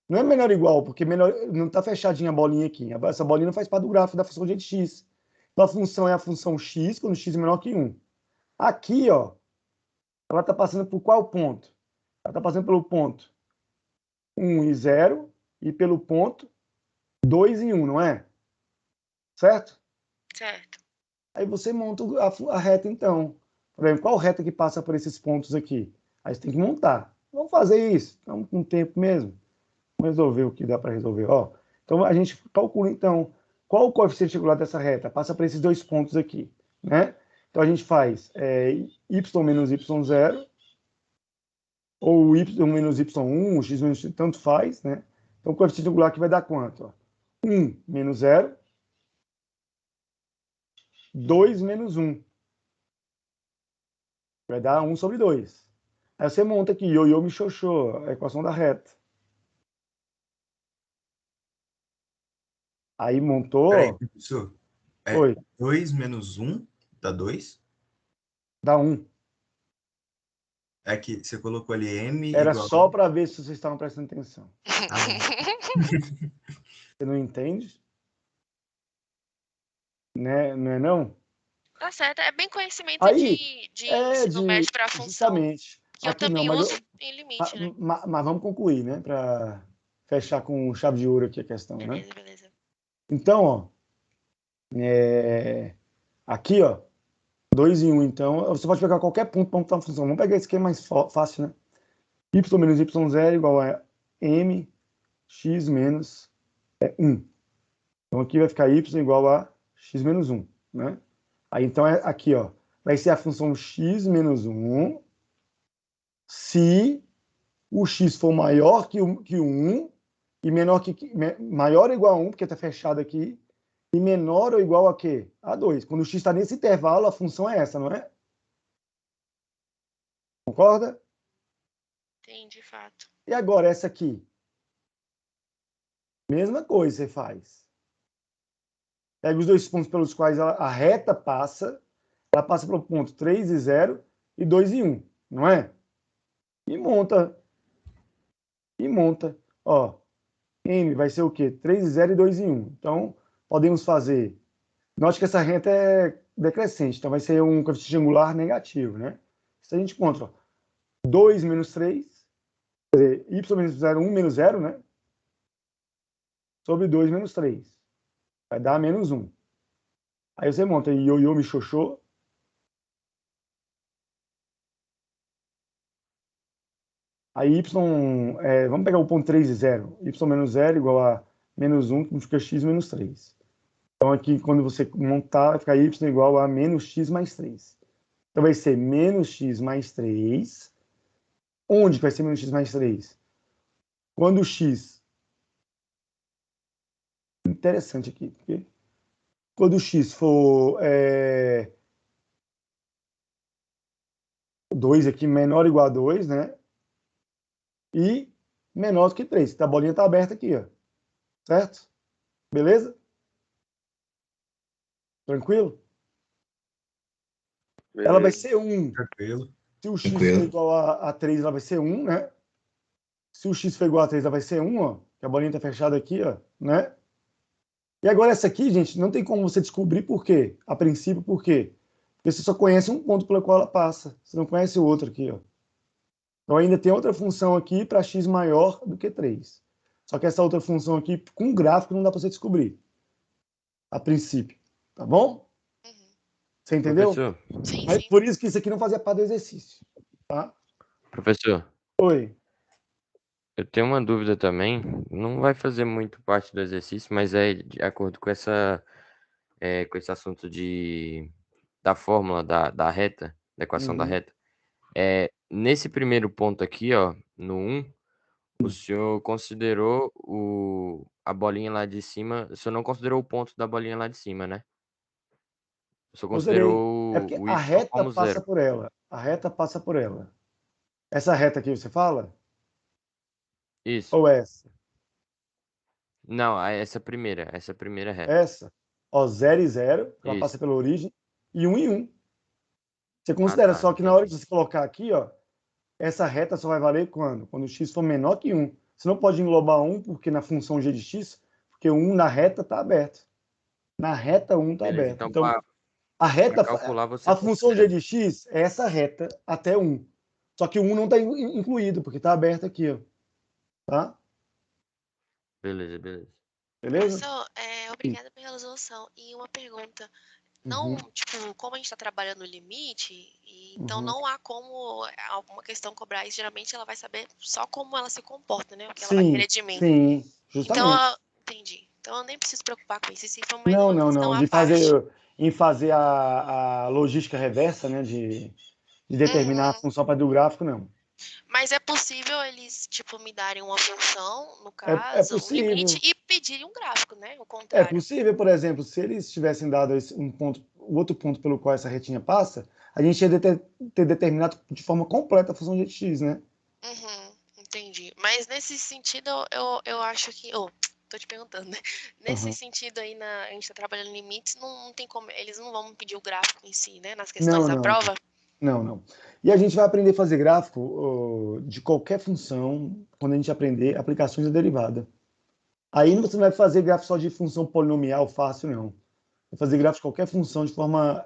Speaker 1: Não é menor ou igual, porque menor, não está fechadinha a bolinha aqui. Essa bolinha não faz parte do gráfico da função g de x. Então a função é a função x quando x é menor que 1. Aqui, ó, ela está passando por qual ponto? Ela está passando pelo ponto 1 e 0 e pelo ponto 2 e 1, não é? Certo?
Speaker 6: Certo.
Speaker 1: Aí você monta a reta, então. Por exemplo, qual reta que passa por esses pontos aqui? Aí você tem que montar. Vamos fazer isso. Estamos com tempo mesmo. Vamos resolver o que dá para resolver. Ó, então, a gente calcula, então, qual o coeficiente angular dessa reta? Passa por esses dois pontos aqui, né? Então, a gente faz y menos y0, ou y menos y1, x menos y, tanto faz, né? Então, o coeficiente angular aqui vai dar quanto? Ó? 1 menos 0, 2 menos 1. Vai dar 1 sobre 2. Aí você monta aqui, ioiô, michoxô, a equação da reta. Aí montou.
Speaker 7: Peraí, professor.
Speaker 1: Oi.
Speaker 7: 2 menos 1 dá 2?
Speaker 1: Dá 1.
Speaker 7: É que você colocou ali m
Speaker 1: Era
Speaker 7: igual...
Speaker 1: só para ver se vocês estavam prestando atenção.
Speaker 7: Ah,
Speaker 1: Você não entende? Né? Não é não?
Speaker 6: Tá certo. É bem conhecimento
Speaker 1: Aí,
Speaker 6: de ensino médio para função.
Speaker 1: Justamente.
Speaker 6: Que eu
Speaker 1: Aqui não,
Speaker 6: também
Speaker 1: mas,
Speaker 6: uso em limite, né?
Speaker 1: mas vamos concluir, né? Para fechar com chave de ouro aqui a questão, né?
Speaker 6: Beleza.
Speaker 1: Então, ó. Aqui, ó. 2 em 1, então. Você pode pegar qualquer ponto para montar uma função. Vamos pegar esse que é mais fácil, né? Y menos y0 igual a m x menos 1. Então aqui vai ficar y igual a x menos 1, né? Aí então aqui, ó, vai ser a função x menos 1 se o x for maior que 1 e maior ou igual a 1, porque está fechado aqui, e menor ou igual a quê? A 2. Quando o x está nesse intervalo, a função é essa, não é? Concorda?
Speaker 6: Sim, de fato.
Speaker 1: E agora essa aqui? Mesma coisa você faz. Pega os dois pontos pelos quais a reta passa, ela passa pelo ponto 3 e 0 e 2 e 1, não é? E monta. Ó, M vai ser o quê? 3 e 0 e 2 e 1. Então, podemos fazer... Note que essa reta é decrescente, então vai ser um coeficiente angular negativo, né? Se a gente encontra, ó, 2 menos 3, quer dizer, y menos 0, 1 menos 0, né? Sobre 2 menos 3. Vai dar menos 1. Aí você monta ioiô, michoxô. Aí y, vamos pegar o ponto 3 e 0. Y menos 0 igual a menos 1, que fica x menos 3. Então aqui, quando você montar, vai ficar y igual a menos x mais 3. Então vai ser menos x mais 3. Onde vai ser menos x mais 3? Quando o x... Interessante aqui, porque quando o x for 2 aqui, menor ou igual a 2, né? E menor do que 3. A bolinha está aberta aqui, ó. Certo? Beleza? Tranquilo? Ela vai ser 1.
Speaker 7: Tranquilo.
Speaker 1: Se o x for igual a 3, ela vai ser 1, né? Se o x for igual a 3, ela vai ser 1, ó. Que a bolinha está fechada aqui, ó, né? E agora essa aqui, gente, não tem como você descobrir por quê. A princípio, por quê? Porque você só conhece um ponto pelo qual ela passa. Você não conhece o outro aqui, ó. Então ainda tem outra função aqui para x maior do que 3. Só que essa outra função aqui, com gráfico, não dá para você descobrir. A princípio. Tá bom? Você entendeu?
Speaker 3: Professor,
Speaker 1: Mas por isso que isso aqui não fazia parte do exercício. Tá?
Speaker 3: professor,
Speaker 1: Oi.
Speaker 3: eu tenho uma dúvida também. Não vai fazer muito parte do exercício, mas é de acordo com com esse assunto da fórmula da reta, da equação da reta. Nesse primeiro ponto aqui, ó, no 1, o senhor considerou a bolinha lá de cima, o senhor não considerou o ponto da bolinha lá de cima, né? O senhor considerou
Speaker 1: É porque
Speaker 3: o
Speaker 1: a
Speaker 3: y
Speaker 1: reta
Speaker 3: como
Speaker 1: passa
Speaker 3: zero.
Speaker 1: por ela. A reta passa por ela. Essa reta aqui você fala?
Speaker 3: Isso.
Speaker 1: Ou essa?
Speaker 3: Não, essa primeira reta.
Speaker 1: Essa? Ó, 0 e 0, ela
Speaker 3: Isso.
Speaker 1: passa pela origem, e 1 e 1. Você considera só que na hora de você colocar aqui, ó, essa reta só vai valer quando? Quando o x for menor que 1. Você não pode englobar 1 porque na função g de x, porque 1 na reta está aberto. Na reta 1 está
Speaker 3: Beleza,
Speaker 1: aberto.
Speaker 3: então,
Speaker 1: Então, a reta,
Speaker 3: calcular, você
Speaker 1: a função g
Speaker 3: considera.
Speaker 1: de x é essa reta até 1. Só que o 1 não está incluído, porque está aberto aqui, ó. Tá?
Speaker 3: Beleza.
Speaker 1: Beleza?
Speaker 6: Professor, obrigada pela resolução. E uma pergunta. Não, tipo, como a gente está trabalhando no limite, então não há como alguma questão cobrar isso. Geralmente ela vai saber só como ela se comporta, né? O que ela vai querer de mim.
Speaker 1: Sim, justamente.
Speaker 6: Então, entendi. Então eu nem preciso preocupar com isso. Isso foi uma
Speaker 1: Não.
Speaker 6: questão à
Speaker 1: De
Speaker 6: parte.
Speaker 1: fazer a logística reversa, né? De determinar a função para do gráfico, não.
Speaker 6: Mas é possível eles, tipo, me darem uma função, no
Speaker 1: É
Speaker 6: caso, um
Speaker 1: possível.
Speaker 6: limite, e pedirem um gráfico, né? O
Speaker 1: É
Speaker 6: contrário.
Speaker 1: possível, por exemplo, se eles tivessem dado o outro ponto pelo qual essa retinha passa, a gente ia ter determinado de forma completa a função de x, né?
Speaker 6: Entendi. Mas nesse sentido, eu acho que. Tô te perguntando, né? Nesse sentido aí, a gente tá trabalhando limites, não tem como. Eles não vão pedir o gráfico em si, né? Nas questões da prova.
Speaker 1: Não. E a gente vai aprender a fazer gráfico de qualquer função quando a gente aprender aplicações da derivada. Aí você não vai fazer gráfico só de função polinomial fácil, não. Vai fazer gráfico de qualquer função de forma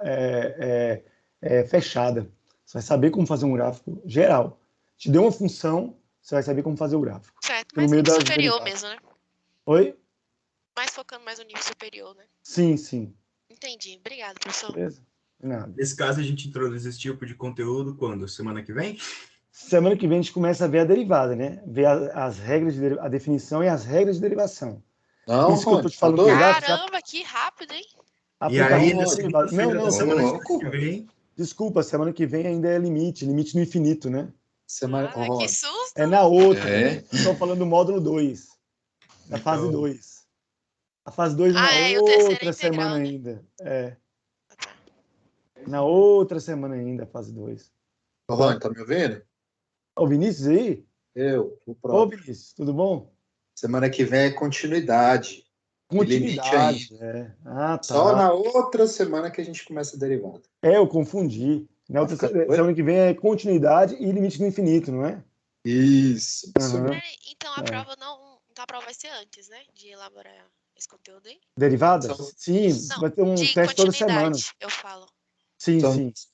Speaker 1: fechada. Você vai saber como fazer um gráfico geral. Te deu uma função, você vai saber como fazer o gráfico.
Speaker 6: Certo, mas nível superior mesmo, né?
Speaker 1: Oi?
Speaker 6: Mais focando mais no nível superior, né?
Speaker 1: Sim.
Speaker 6: Entendi. Obrigada, professor.
Speaker 1: Beleza? Nada.
Speaker 7: Nesse caso, a gente introduz esse tipo de conteúdo quando? Semana que vem?
Speaker 1: Semana que vem a gente começa a ver a derivada, né? Ver as regras a definição e as regras de derivação.
Speaker 11: Não,
Speaker 1: isso que eu tô te falando.
Speaker 6: Caramba, que rápido, hein?
Speaker 7: E aí, na
Speaker 1: semana que vem... Desculpa, semana que vem ainda é limite no infinito, né?
Speaker 6: Que susto!
Speaker 1: É na outra. Estou falando do módulo 2, da fase 2. A fase 2 na outra semana ainda. Na outra semana ainda, a fase 2.
Speaker 11: Rony, tá me ouvindo?
Speaker 1: O Vinícius aí?
Speaker 11: O próprio.
Speaker 1: Ô, Vinícius, tudo bom?
Speaker 11: Semana que vem é continuidade.
Speaker 1: Continuidade,
Speaker 11: tá. Só na outra semana que a gente começa a derivada.
Speaker 1: Eu confundi. Na outra semana que vem é continuidade e limite no infinito, não é?
Speaker 11: Isso.
Speaker 6: Então a prova a prova vai ser antes, né? De elaborar esse conteúdo aí?
Speaker 1: Derivada? Sim, vai ter um teste toda semana.
Speaker 6: Eu falo.
Speaker 1: Sim.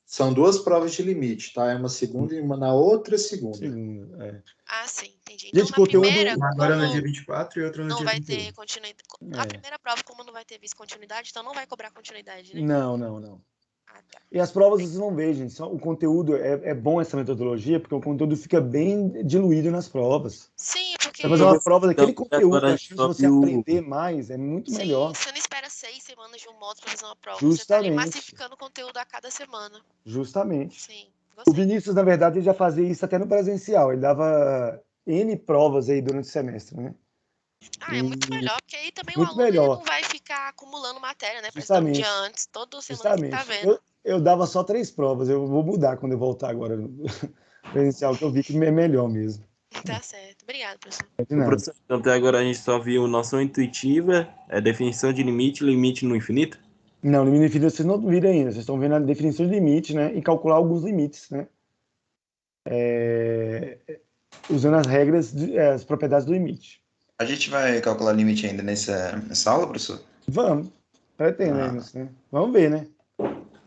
Speaker 11: São duas provas de limite, tá? É uma segunda e uma na outra segunda.
Speaker 6: Sim, entendi.
Speaker 1: Gente,
Speaker 6: Então, na primeira,
Speaker 7: agora no dia 24 e outra no dia 21.
Speaker 6: Não vai ter continuidade. A primeira prova, como não vai ter vice-continuidade, então não vai cobrar continuidade, né?
Speaker 1: Não. E as provas vocês vão ver, gente. O conteúdo é bom essa metodologia, porque o conteúdo fica bem diluído nas provas.
Speaker 6: Sim, porque...
Speaker 1: Você fazer uma prova daquele conteúdo, a chance de você aprender mais é muito melhor.
Speaker 6: Você não espera 6 semanas de um módulo para fazer uma prova.
Speaker 1: Justamente.
Speaker 6: Você tá ali massificando o conteúdo a cada semana.
Speaker 1: Justamente.
Speaker 6: Sim,
Speaker 1: o Vinícius, na verdade, ele já fazia isso até no presencial. Ele dava N provas aí durante o semestre, né?
Speaker 6: É muito melhor, porque aí também o aluno ele não vai ficar acumulando matéria, né? Pra estudar um dia
Speaker 1: Justamente.
Speaker 6: antes. Toda semana tem que tá
Speaker 1: Justamente.
Speaker 6: vendo.
Speaker 1: Eu dava só 3 provas. Eu vou mudar quando eu voltar agora no presencial, que eu vi que é melhor mesmo.
Speaker 6: Tá certo. Obrigada, professor.
Speaker 1: De nada.
Speaker 12: Professor, então até agora a gente só viu noção intuitiva, definição de limite, limite no infinito.
Speaker 1: Não, limite infinito vocês não viram ainda. Vocês estão vendo a definição de limite, né? E calcular alguns limites, né? Usando as regras, as propriedades do limite.
Speaker 5: A gente vai calcular limite ainda nessa aula, professor?
Speaker 1: Vamos. Pretendemos, né? Vamos ver, né?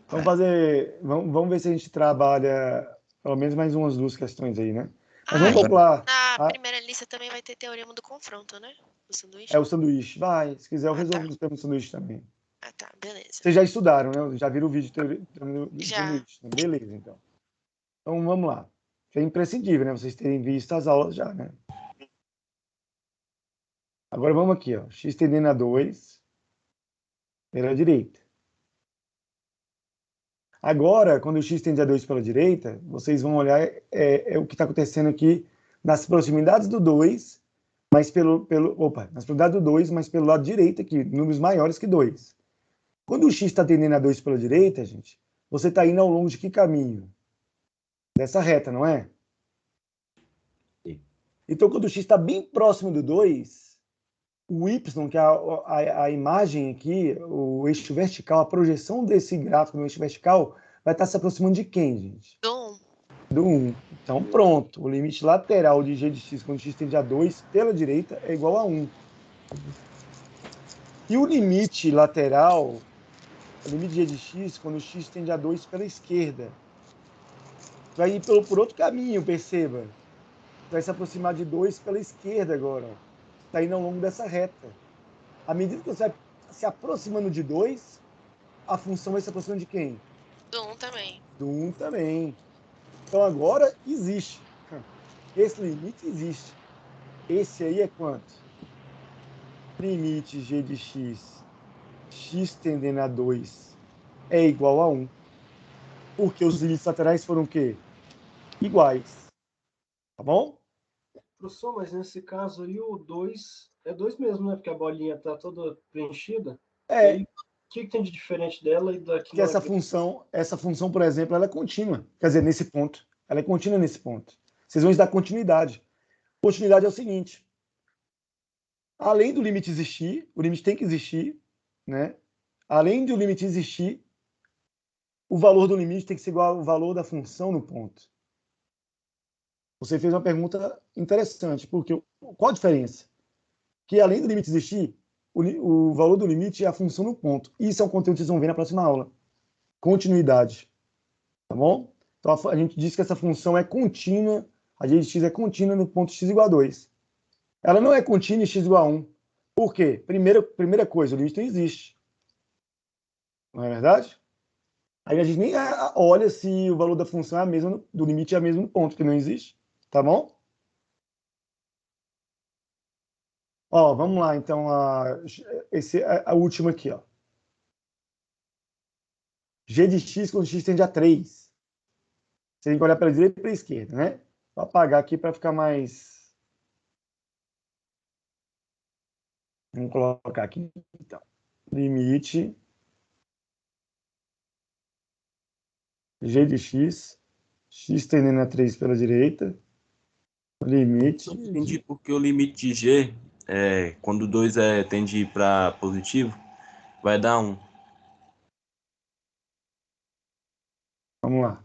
Speaker 1: Vamos ver se a gente trabalha pelo menos mais umas 2 questões aí, né? Mas vamos calcular.
Speaker 6: Na primeira lista também vai ter teorema do confronto, né? Do sanduíche.
Speaker 1: É o sanduíche. Vai. Se quiser, eu resolvo o tema do sanduíche também.
Speaker 6: Ah, tá. Beleza.
Speaker 1: Vocês já estudaram, né? Já viram o vídeo do
Speaker 6: Já.
Speaker 1: sanduíche. Né? Beleza, então. Então, vamos lá. É imprescindível, né? Vocês terem visto as aulas já, né? Agora vamos aqui, ó. X tendendo a 2 pela direita. Agora, quando o x tende a 2 pela direita, vocês vão olhar o que está acontecendo aqui nas proximidades do 2, mas nas proximidades do 2, mas pelo lado direito aqui, números maiores que 2. Quando o x está tendendo a 2 pela direita, gente, você está indo ao longo de que caminho? Dessa reta, não é?
Speaker 12: Sim.
Speaker 1: Então, quando o x está bem próximo do 2, o y, que é a imagem aqui, o eixo vertical, a projeção desse gráfico no eixo vertical, vai estar se aproximando de quem, gente?
Speaker 6: Do 1.
Speaker 1: Do 1. Então, pronto. O limite lateral de g de x, quando x tende a 2 pela direita, é igual a 1. E o limite lateral, o limite de g de x, quando x tende a 2 pela esquerda, vai ir por outro caminho, perceba. Vai se aproximar de 2 pela esquerda agora. Está indo ao longo dessa reta. À medida que você vai se aproximando de 2, a função vai se aproximando de quem?
Speaker 6: Do 1 também.
Speaker 1: Do 1 também. Então agora existe. Esse limite existe. Esse aí é quanto? Limite g de x, x tendendo a 2, é igual a 1. Porque os limites laterais foram o quê? Iguais. Tá bom?
Speaker 13: Professor, mas nesse caso aí o 2 é 2 mesmo, né? Porque a bolinha está toda preenchida. E aí, o que tem de diferente dela e daqui?
Speaker 1: Que essa função, por exemplo, ela é contínua. Quer dizer, nesse ponto. Ela é contínua nesse ponto. Vocês vão estudar continuidade. Continuidade é o seguinte. Além do limite existir, o limite tem que existir, né? Além do limite existir, o valor do limite tem que ser igual ao valor da função no ponto. Você fez uma pergunta interessante, porque qual a diferença? Que além do limite existir, o valor do limite é a função no ponto. Isso é um conteúdo que vocês vão ver na próxima aula. Continuidade. Tá bom? Então a gente diz que essa função é contínua, a g de x é contínua no ponto x igual a 2. Ela não é contínua em x igual a 1. Por quê? Primeira coisa, o limite não existe. Não é verdade? Aí a gente nem olha se o valor da função é a mesma, do limite é a mesma no ponto, que não existe. Tá bom? Ó, vamos lá, então, a última aqui, ó. G de x quando x tende a 3. Você tem que olhar para a direita e para a esquerda, né? Vou apagar aqui para ficar mais... Vamos colocar aqui, então. Limite g de x, x tendendo a 3 pela direita, limite...
Speaker 12: Eu entendi porque o limite de g, quando 2 tende para positivo, vai dar 1.
Speaker 1: Vamos lá.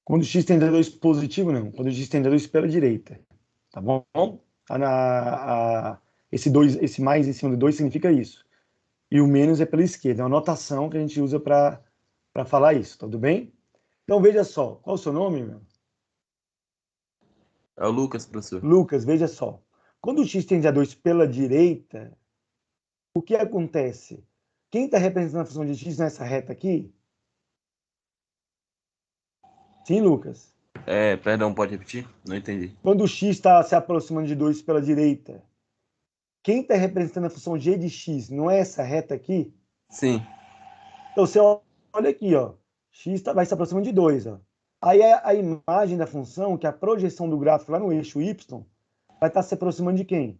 Speaker 1: Quando x tende a 2 positivo, não. Quando x tende a 2 pela direita. Tá bom? Esse mais em cima do 2 significa isso. E o menos é pela esquerda. É uma notação que a gente usa para falar isso. Tudo bem? Então, veja só. Qual é o seu nome, meu?
Speaker 12: É o Lucas, professor.
Speaker 1: Lucas, veja só. Quando o x tende a 2 pela direita, o que acontece? Quem está representando a função de x nessa reta aqui? Sim, Lucas?
Speaker 12: Perdão, pode repetir? Não entendi.
Speaker 1: Quando o x está se aproximando de 2 pela direita, quem está representando a função g de x não é essa reta aqui?
Speaker 12: Sim.
Speaker 1: Então, você olha aqui, ó. X vai se aproximando de 2, ó. Aí a imagem da função, que é a projeção do gráfico lá no eixo y, vai estar se aproximando de quem?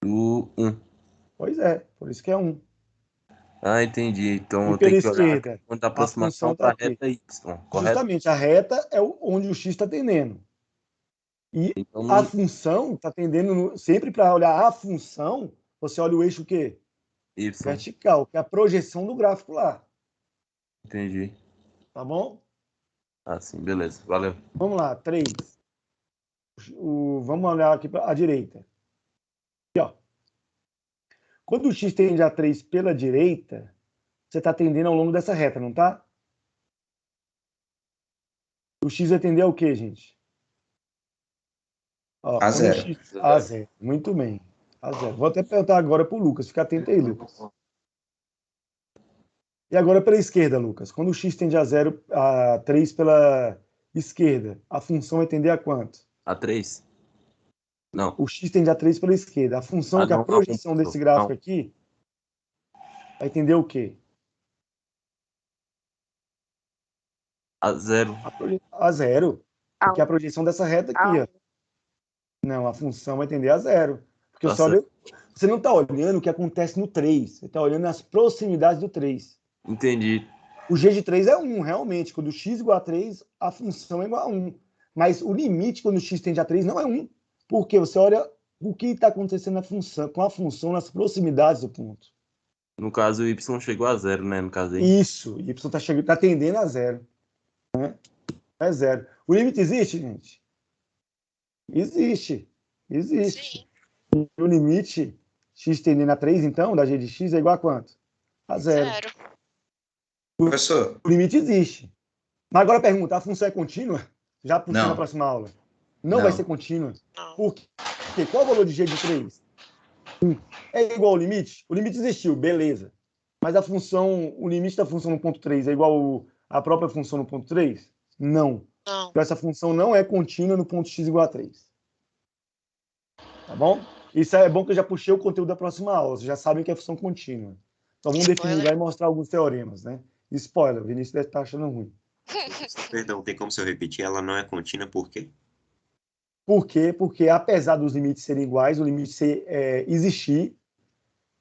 Speaker 12: Do 1.
Speaker 1: Pois é, por isso que é 1.
Speaker 12: Ah, entendi. Então
Speaker 1: E
Speaker 12: eu
Speaker 1: pela
Speaker 12: tenho que olhar
Speaker 1: esquerda,
Speaker 12: quanto a
Speaker 1: a
Speaker 12: aproximação
Speaker 1: função
Speaker 12: para
Speaker 1: está
Speaker 12: a
Speaker 1: aqui.
Speaker 12: reta Y, correto?
Speaker 1: Justamente, a reta é onde o x está tendendo. E
Speaker 12: Então,
Speaker 1: a função está tendendo sempre para olhar a função, você olha o eixo o quê?
Speaker 12: Y.
Speaker 1: Vertical, que é a projeção do gráfico lá.
Speaker 12: Entendi.
Speaker 1: Tá bom?
Speaker 12: Sim, beleza. Valeu.
Speaker 1: Vamos lá, 3. Vamos olhar aqui para a direita. Aqui, ó. Quando o x tende a 3 pela direita, você está tendendo ao longo dessa reta, não tá? O x vai tender ao quê, gente? Ó,
Speaker 5: A zero.
Speaker 1: A zero. Muito bem. A zero. Vou até perguntar agora para o Lucas. Fica atento aí, Lucas. E agora pela esquerda, Lucas. Quando o x tende a 3 pela esquerda, a função vai tender a quanto?
Speaker 12: A 3? Não.
Speaker 1: O x tende a 3 pela esquerda. A função, que é a projeção desse gráfico aqui, vai tender o quê?
Speaker 12: A 0.
Speaker 1: A 0. Que é a projeção dessa reta aqui, ó. Não, a função vai tender a 0. Porque você não está olhando o que acontece no 3. Você está olhando as proximidades do 3.
Speaker 12: Entendi.
Speaker 1: O g de 3 é 1, realmente. Quando x igual a 3, a função é igual a 1. Mas o limite quando o x tende a 3 não é 1. Porque você olha o que está acontecendo com a função nas proximidades do ponto.
Speaker 12: No caso, o y chegou a 0, né? No caso aí.
Speaker 1: Isso. Y está tendendo a 0. Né? É 0. O limite existe, gente? Existe. Existe. E o limite x tendendo a 3, então, da g de x é igual a quanto? A 0.
Speaker 5: Professor.
Speaker 1: O limite existe. Mas agora pergunta, a função é contínua? Já puxando a próxima aula. Não vai ser contínua. Por quê? Qual é o valor de g de 3? 1. É igual ao limite? O limite existiu, beleza. Mas o limite da função no ponto 3 é igual à própria função no ponto 3? Não. Então, essa função não é contínua no ponto x igual a 3. Tá bom? Isso é bom que eu já puxei o conteúdo da próxima aula. Vocês já sabem que é função contínua. Então vamos definir lá e mostrar alguns teoremas, né? Spoiler, o Vinícius deve estar achando ruim.
Speaker 9: Perdão, tem como se eu repetir? Ela não é contínua por quê?
Speaker 1: Por quê? Porque apesar dos limites serem iguais, o limite existir,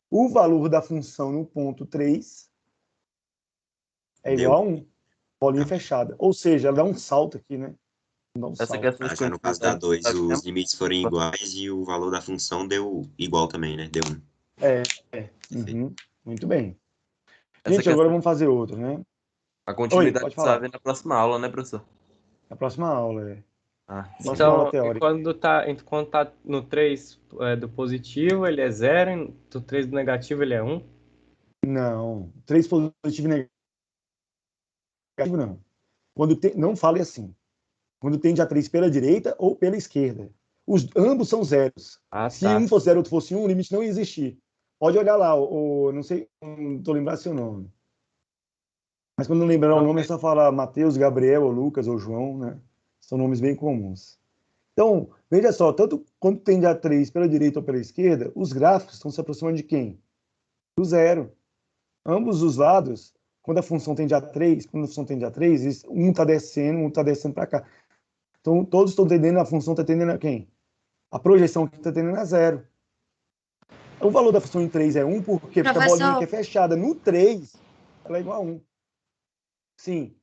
Speaker 1: o valor da função no ponto 3 é igual a 1. Bolinha fechada. Ou seja, ela dá um salto aqui, né?
Speaker 12: Essa questão de
Speaker 9: já no caso da 2, os limites foram iguais e o valor da função deu igual também, né? Deu 1.
Speaker 1: Uhum. Muito bem.
Speaker 12: Essa
Speaker 1: Gente, agora vamos fazer outro, né?
Speaker 12: A continuidade
Speaker 1: pode
Speaker 12: vai
Speaker 1: falar.
Speaker 12: ver na próxima aula, né, professor?
Speaker 1: Na próxima aula,
Speaker 2: Então, quando tá no 3 do positivo, ele é 0, no 3 do negativo, ele é 1?
Speaker 1: Não. 3 positivo e negativo, não. Não fale assim. Quando tende a 3 pela direita ou pela esquerda. Ambos são zeros. Se um fosse 0 e outro fosse 1, o limite não ia existir. Pode olhar lá, não sei, não estou lembrando seu nome. Mas quando não lembrar o nome, é só falar Mateus, Gabriel, ou Lucas, ou João, né? São nomes bem comuns. Então, veja só, tanto quando tende a 3 pela direita ou pela esquerda, os gráficos estão se aproximando de quem? Do 0. Ambos os lados, quando a função tende a 3, um está descendo para cá. Então, todos estão tendendo, a função está tendendo a quem? A projeção está tendendo a 0. O valor da função em 3 é 1, porque a bolinha que é fechada no 3, ela é igual a 1. Sim.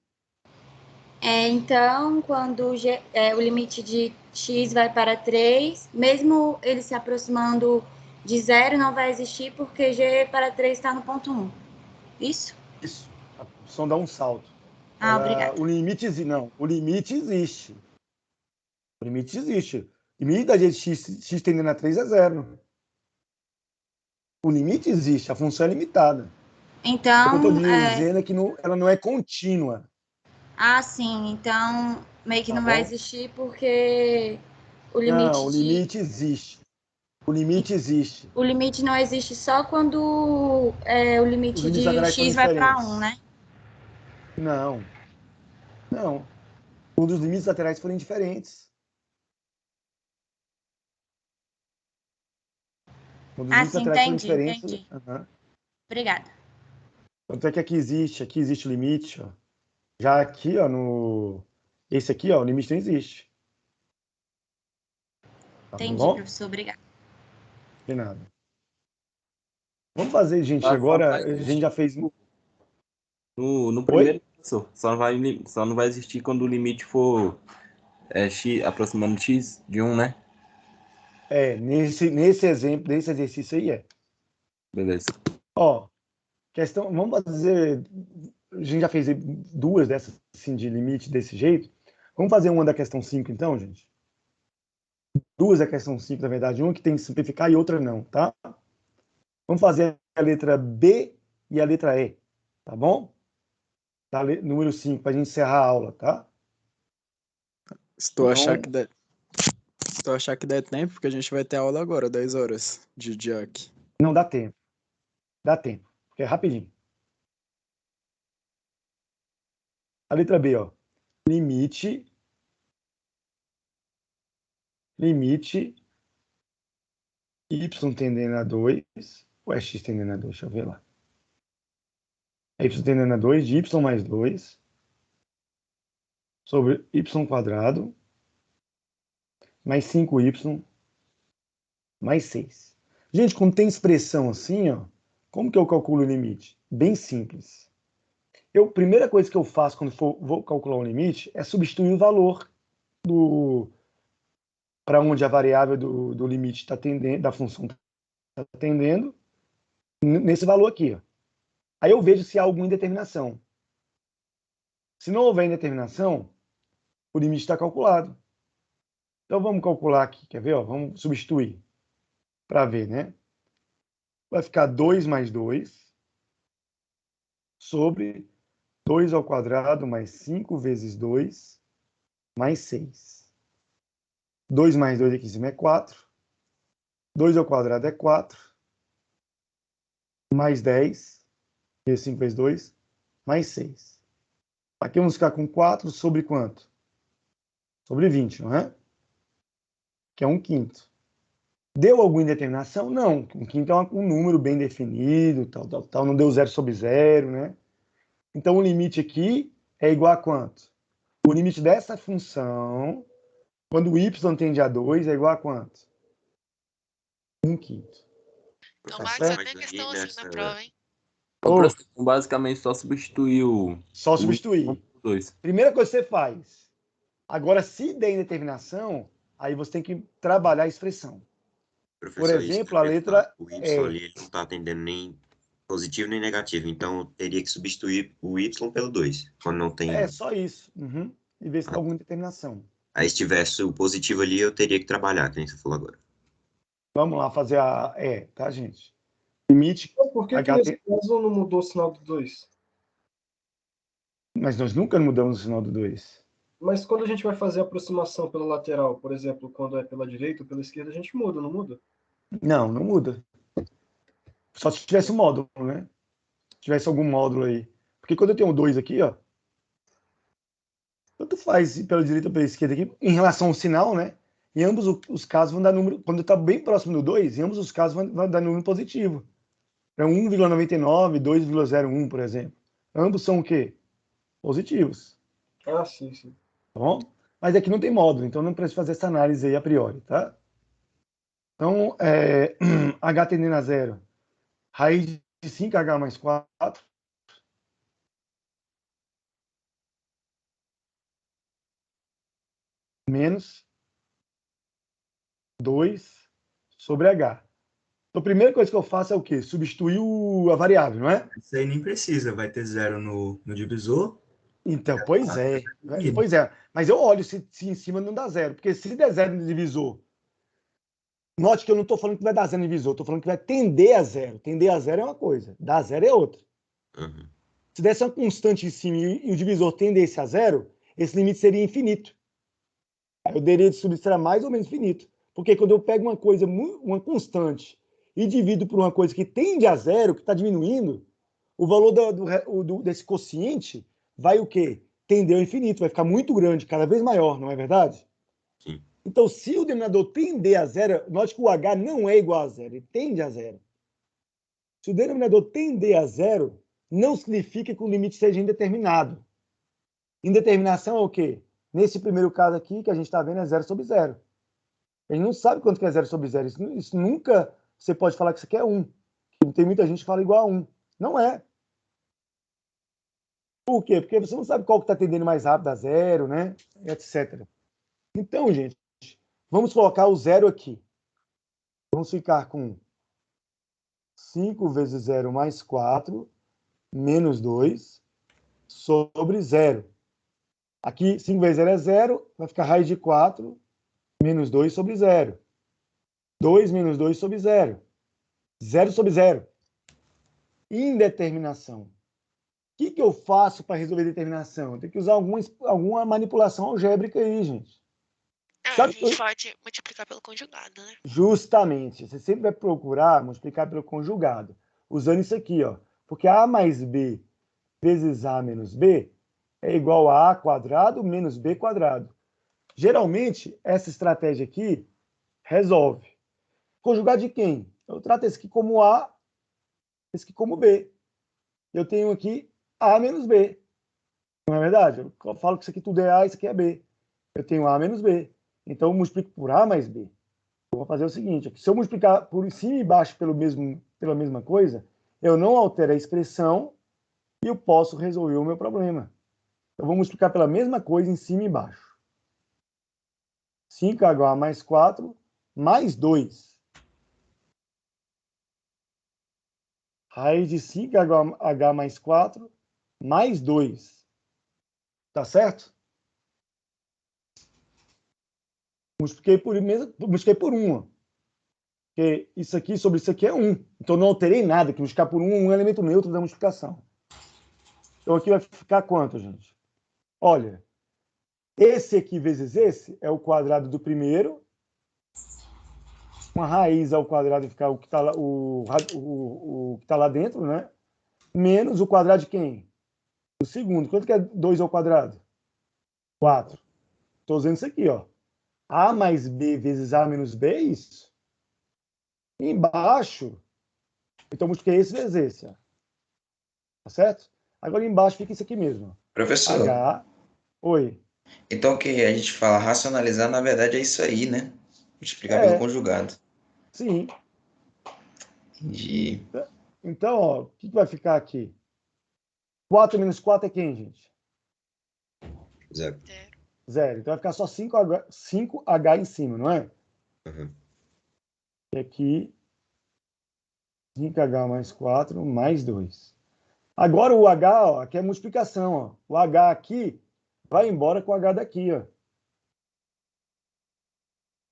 Speaker 10: Então, quando o limite de x vai para 3, mesmo ele se aproximando de 0, não vai existir, porque g para 3 está no ponto 1. Isso?
Speaker 1: Isso. A função dá um salto.
Speaker 10: Obrigada.
Speaker 1: O limite existe. O limite existe. O limite da g de x tendendo a 3 é 0. O limite existe, a função é limitada.
Speaker 10: Então,
Speaker 1: o que eu estou dizendo é que ela não é contínua.
Speaker 10: Sim. Então, meio que não vai existir porque o limite...
Speaker 1: Não, o limite existe. O limite existe.
Speaker 10: O limite não existe só quando o limite de x vai para 1, né?
Speaker 1: Não. Quando os limites laterais forem diferentes. Quando os limites laterais forem diferentes.
Speaker 10: Entendi. Obrigada.
Speaker 1: Tanto é que aqui existe o limite, ó. Já aqui, ó, esse aqui, ó, o limite não existe.
Speaker 10: Entendi, professor. Obrigada.
Speaker 1: De nada. Vamos fazer, gente, agora a gente já fez...
Speaker 12: No primeiro, professor, só não vai existir quando o limite for x, aproximando x de 1, né?
Speaker 1: Nesse exemplo, nesse exercício aí
Speaker 12: Beleza.
Speaker 1: Ó, questão, vamos fazer... A gente já fez duas dessas, assim, de limite desse jeito. Vamos fazer uma da questão 5, então, gente? Duas da questão 5, na verdade. Uma que tem que simplificar e outra não, tá? Vamos fazer a letra B e a letra E, tá bom? Tá, número 5, para a gente encerrar a aula, tá?
Speaker 14: Estou a achar que der tempo, porque a gente vai ter aula agora, 10 horas de DIAC.
Speaker 1: Não, dá tempo. Dá tempo, porque é rapidinho. A letra B, ó. Limite y tendendo a 2, ou é x tendendo a 2? Deixa eu ver lá. É y tendendo a 2 de y mais 2 sobre y quadrado mais 5y mais 6. Gente, quando tem expressão assim, ó, como que eu calculo o limite? Bem simples. Primeira coisa que eu faço quando vou calcular o limite é substituir o valor para onde a variável do limite está tendendo, da função está tendendo, nesse valor aqui. Ó. Aí eu vejo se há alguma indeterminação. Se não houver indeterminação, o limite está calculado. Então vamos calcular aqui, quer ver? Ó, vamos substituir para ver, né? Vai ficar 2 mais 2 sobre 2 ao quadrado mais 5 vezes 2 mais 6. 2 mais 2 aqui em cima é 4. 2 ao quadrado é 4. Mais 10. E 5 vezes 2 mais 6. Aqui vamos ficar com 4 sobre quanto? Sobre 20, não é? Que é 1/5. Deu alguma indeterminação? Não. 1/5 é um número bem definido, tal. Não deu 0 sobre 0, né? Então, o limite aqui é igual a quanto? O limite dessa função, quando o y tende a 2, é igual a quanto? 1/5.
Speaker 6: Tomara que só tem questão assim na prova, hein?
Speaker 12: Basicamente, só substituir
Speaker 1: Só substituir.
Speaker 12: 2.
Speaker 1: Primeira coisa que você faz. Agora, se der indeterminação, aí você tem que trabalhar a expressão.
Speaker 9: Professor,
Speaker 1: por exemplo, a letra
Speaker 9: o y ali ele não está atendendo nem positivo nem negativo, então teria que substituir o y pelo 2, quando não tem...
Speaker 1: É, só isso. E ver se tem alguma indeterminação.
Speaker 9: Aí se tivesse o positivo ali, eu teria que trabalhar, que nem você falou agora.
Speaker 1: Vamos lá fazer tá, gente? Limite...
Speaker 13: Por que nesse caso não mudou o sinal do 2?
Speaker 1: Mas nós nunca mudamos o sinal do 2.
Speaker 13: Mas quando a gente vai fazer a aproximação pela lateral, por exemplo, quando é pela direita ou pela esquerda, a gente muda, não muda?
Speaker 1: Não muda. Só se tivesse um módulo, né? Se tivesse algum módulo aí. Porque quando eu tenho 2 aqui, ó, tanto faz pela direita ou pela esquerda aqui, em relação ao sinal, né? Em ambos os casos vão dar número, quando está bem próximo do 2, em ambos os casos vai dar número positivo. É 1,99, 2,01, por exemplo. Ambos são o quê? Positivos.
Speaker 13: Ah, sim.
Speaker 1: Tá bom? Mas aqui não tem módulo, então não precisa fazer essa análise aí a priori, tá? Então, H tendendo a 0. Raiz de 5H mais 4. Menos 2 sobre H. Então, a primeira coisa que eu faço é o quê? Substituir a variável, não é?
Speaker 7: Isso aí nem precisa, vai ter 0 no divisor.
Speaker 1: Então, pois é. Mas eu olho se em cima não dá 0, porque se der 0 no divisor, note que eu não estou falando que vai dar 0 no divisor, estou falando que vai tender a 0. Tender a 0 é uma coisa, dar 0 é outra.
Speaker 9: Uhum.
Speaker 1: Se desse uma constante em cima e o divisor tendesse a 0, esse limite seria infinito. Aí eu teria de subtrair mais ou menos infinito. Porque quando eu pego uma constante e divido por uma coisa que tende a 0, que está diminuindo, o valor desse quociente vai o quê? Tender ao infinito, vai ficar muito grande, cada vez maior, não é verdade?
Speaker 9: Sim.
Speaker 1: Então, se o denominador tender a 0, note que o H não é igual a 0, ele tende a 0. Se o denominador tender a 0, não significa que o limite seja indeterminado. Indeterminação é o quê? Nesse primeiro caso aqui, que a gente está vendo, é 0 sobre 0. A gente não sabe quanto que é 0 sobre 0. Isso nunca você pode falar que isso aqui é 1. Tem muita gente que fala igual a 1. Não é. Por quê? Porque você não sabe qual que está tendendo mais rápido a 0, né? Etc. Então, gente, vamos colocar o 0 aqui. Vamos ficar com 5 vezes 0 mais 4, menos 2, sobre 0. Aqui, 5 vezes 0 é 0, vai ficar raiz de 4, menos 2 sobre 0. 2 menos 2 sobre 0. 0 sobre 0. Indeterminação. O que eu faço para resolver determinação? Eu tenho que usar alguma manipulação algébrica aí, gente.
Speaker 6: A gente pode multiplicar pelo conjugado, né?
Speaker 1: Justamente. Você sempre vai procurar multiplicar pelo conjugado. Usando isso aqui, ó. Porque A mais B vezes A menos B é igual a A quadrado menos B quadrado. Geralmente, essa estratégia aqui resolve. Conjugado de quem? Eu trato esse aqui como A, esse aqui como B. Eu tenho aqui A menos B. Não é verdade? Eu falo que isso aqui tudo é A, isso aqui é B. Eu tenho A menos B. Então, eu multiplico por A mais B. Eu vou fazer o seguinte, se eu multiplicar por cima e baixo pela mesma coisa, eu não altero a expressão e eu posso resolver o meu problema. Eu vou multiplicar pela mesma coisa em cima e embaixo. 5h mais 4 mais 2. Raiz de 5h mais 4 mais 2. Tá certo? Multipliquei por 1. Porque isso aqui sobre isso aqui é 1. Então não alterei nada, que multiplicar por 1 é um elemento neutro da multiplicação. Então aqui vai ficar quanto, gente? Olha, esse aqui vezes esse é o quadrado do primeiro. Uma raiz ao quadrado ficar o que está lá, o que tá lá dentro, né? Menos o quadrado de quem? Do segundo. Quanto que é 2 ao quadrado? 4. Estou usando isso aqui, ó. A mais B vezes A menos B é isso. Embaixo, então multipliquei esse vezes esse. Ó. Tá certo? Agora embaixo fica isso aqui mesmo.
Speaker 5: Professor.
Speaker 1: H. Oi.
Speaker 5: Então o que a gente fala racionalizar, na verdade, é isso aí, né? Multiplicar pelo conjugado.
Speaker 1: Sim.
Speaker 5: Entendi.
Speaker 1: Então, ó, o que vai ficar aqui? 4 menos 4 é quem, gente?
Speaker 5: 0.
Speaker 1: 0. Então vai ficar só 5H em cima, não é?
Speaker 5: Uhum.
Speaker 1: E aqui, 5H mais 4 mais 2. Agora o H, ó, aqui é multiplicação. Ó. O H aqui vai embora com o H daqui. Ó.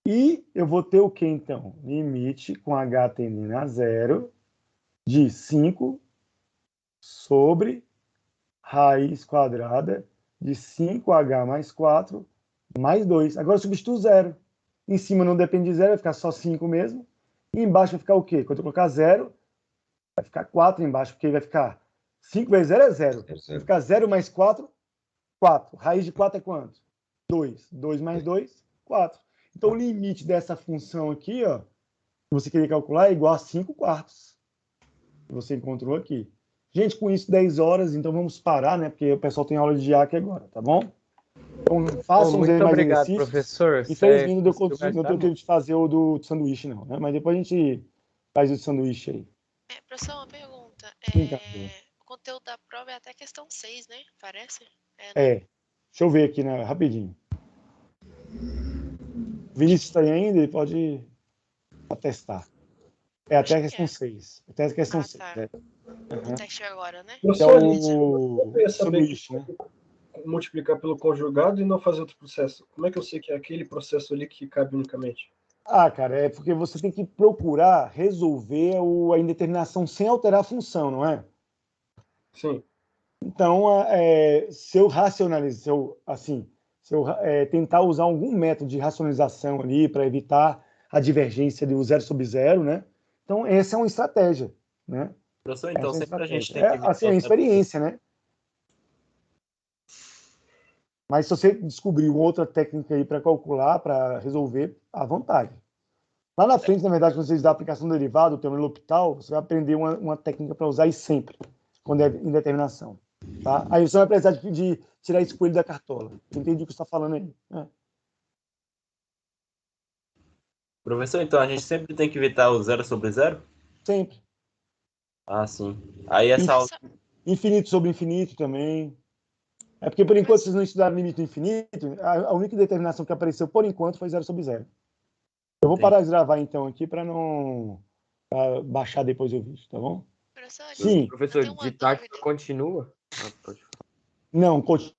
Speaker 1: E eu vou ter o que, então? Limite com H tendendo a 0 de 5 sobre raiz quadrada de 5H mais 4 mais 2. Agora eu substituo 0. Em cima não depende de 0, vai ficar só 5 mesmo. E embaixo vai ficar o quê? Quando eu colocar 0, vai ficar 4 embaixo, porque vai ficar 5 vezes 0 é 0. Vai ficar 0 mais 4, 4. Raiz de 4 é quanto? 2. 2 mais 2, 4. Então o limite dessa função aqui, ó, que você queria calcular, é igual a 5 quartos. Que você encontrou aqui. Gente, com isso 10 horas, então vamos parar, né? Porque o pessoal tem aula de IAC agora, tá bom? Então façam
Speaker 2: muito
Speaker 1: mais
Speaker 2: obrigado,
Speaker 1: exercícios.
Speaker 2: professor.
Speaker 1: Infelizmente não deu tempo de fazer o do sanduíche, não, né? Mas depois a gente faz o sanduíche aí.
Speaker 6: Professor, uma pergunta. O conteúdo da prova é até questão 6, né? Parece?
Speaker 1: Deixa eu ver aqui, né? Rapidinho. Vinícius está aí ainda, ele pode atestar. É até a questão 6. Até a questão 6.
Speaker 6: Tá. O teste agora, né?
Speaker 1: É o sanduíche, né?
Speaker 13: Multiplicar pelo conjugado e não fazer outro processo. Como é que eu sei que é aquele processo ali que cabe unicamente?
Speaker 1: Cara, é porque você tem que procurar resolver a indeterminação sem alterar a função, não é?
Speaker 13: Sim.
Speaker 1: Então, se eu racionalizar, se eu tentar usar algum método de racionalização ali para evitar a divergência do 0 sobre 0, né? Então, essa é uma estratégia, né?
Speaker 12: Professor, então sempre a gente tem que...
Speaker 1: Assim, é experiência, né? Mas se você descobrir outra técnica aí para calcular, para resolver, à vontade. Lá na frente, na verdade, quando você usar a aplicação derivada, o teorema L'Hopital, você vai aprender uma técnica para usar isso sempre, quando é indeterminação. Tá? Aí você vai precisar de tirar esse coelho da cartola. Entendi o que você está falando aí.
Speaker 12: Professor, então a gente sempre tem que evitar o 0 sobre 0?
Speaker 1: Sempre.
Speaker 12: Ah, sim. Aí essa aula...
Speaker 1: Infinito sobre infinito também. É porque, por enquanto, vocês não estudaram limite do infinito. A única determinação que apareceu, por enquanto, foi 0 sobre 0. Eu vou parar de gravar, então, aqui, para não baixar depois o vídeo, tá bom?
Speaker 3: Sim. Professor, de tática continua?
Speaker 1: Não, continua.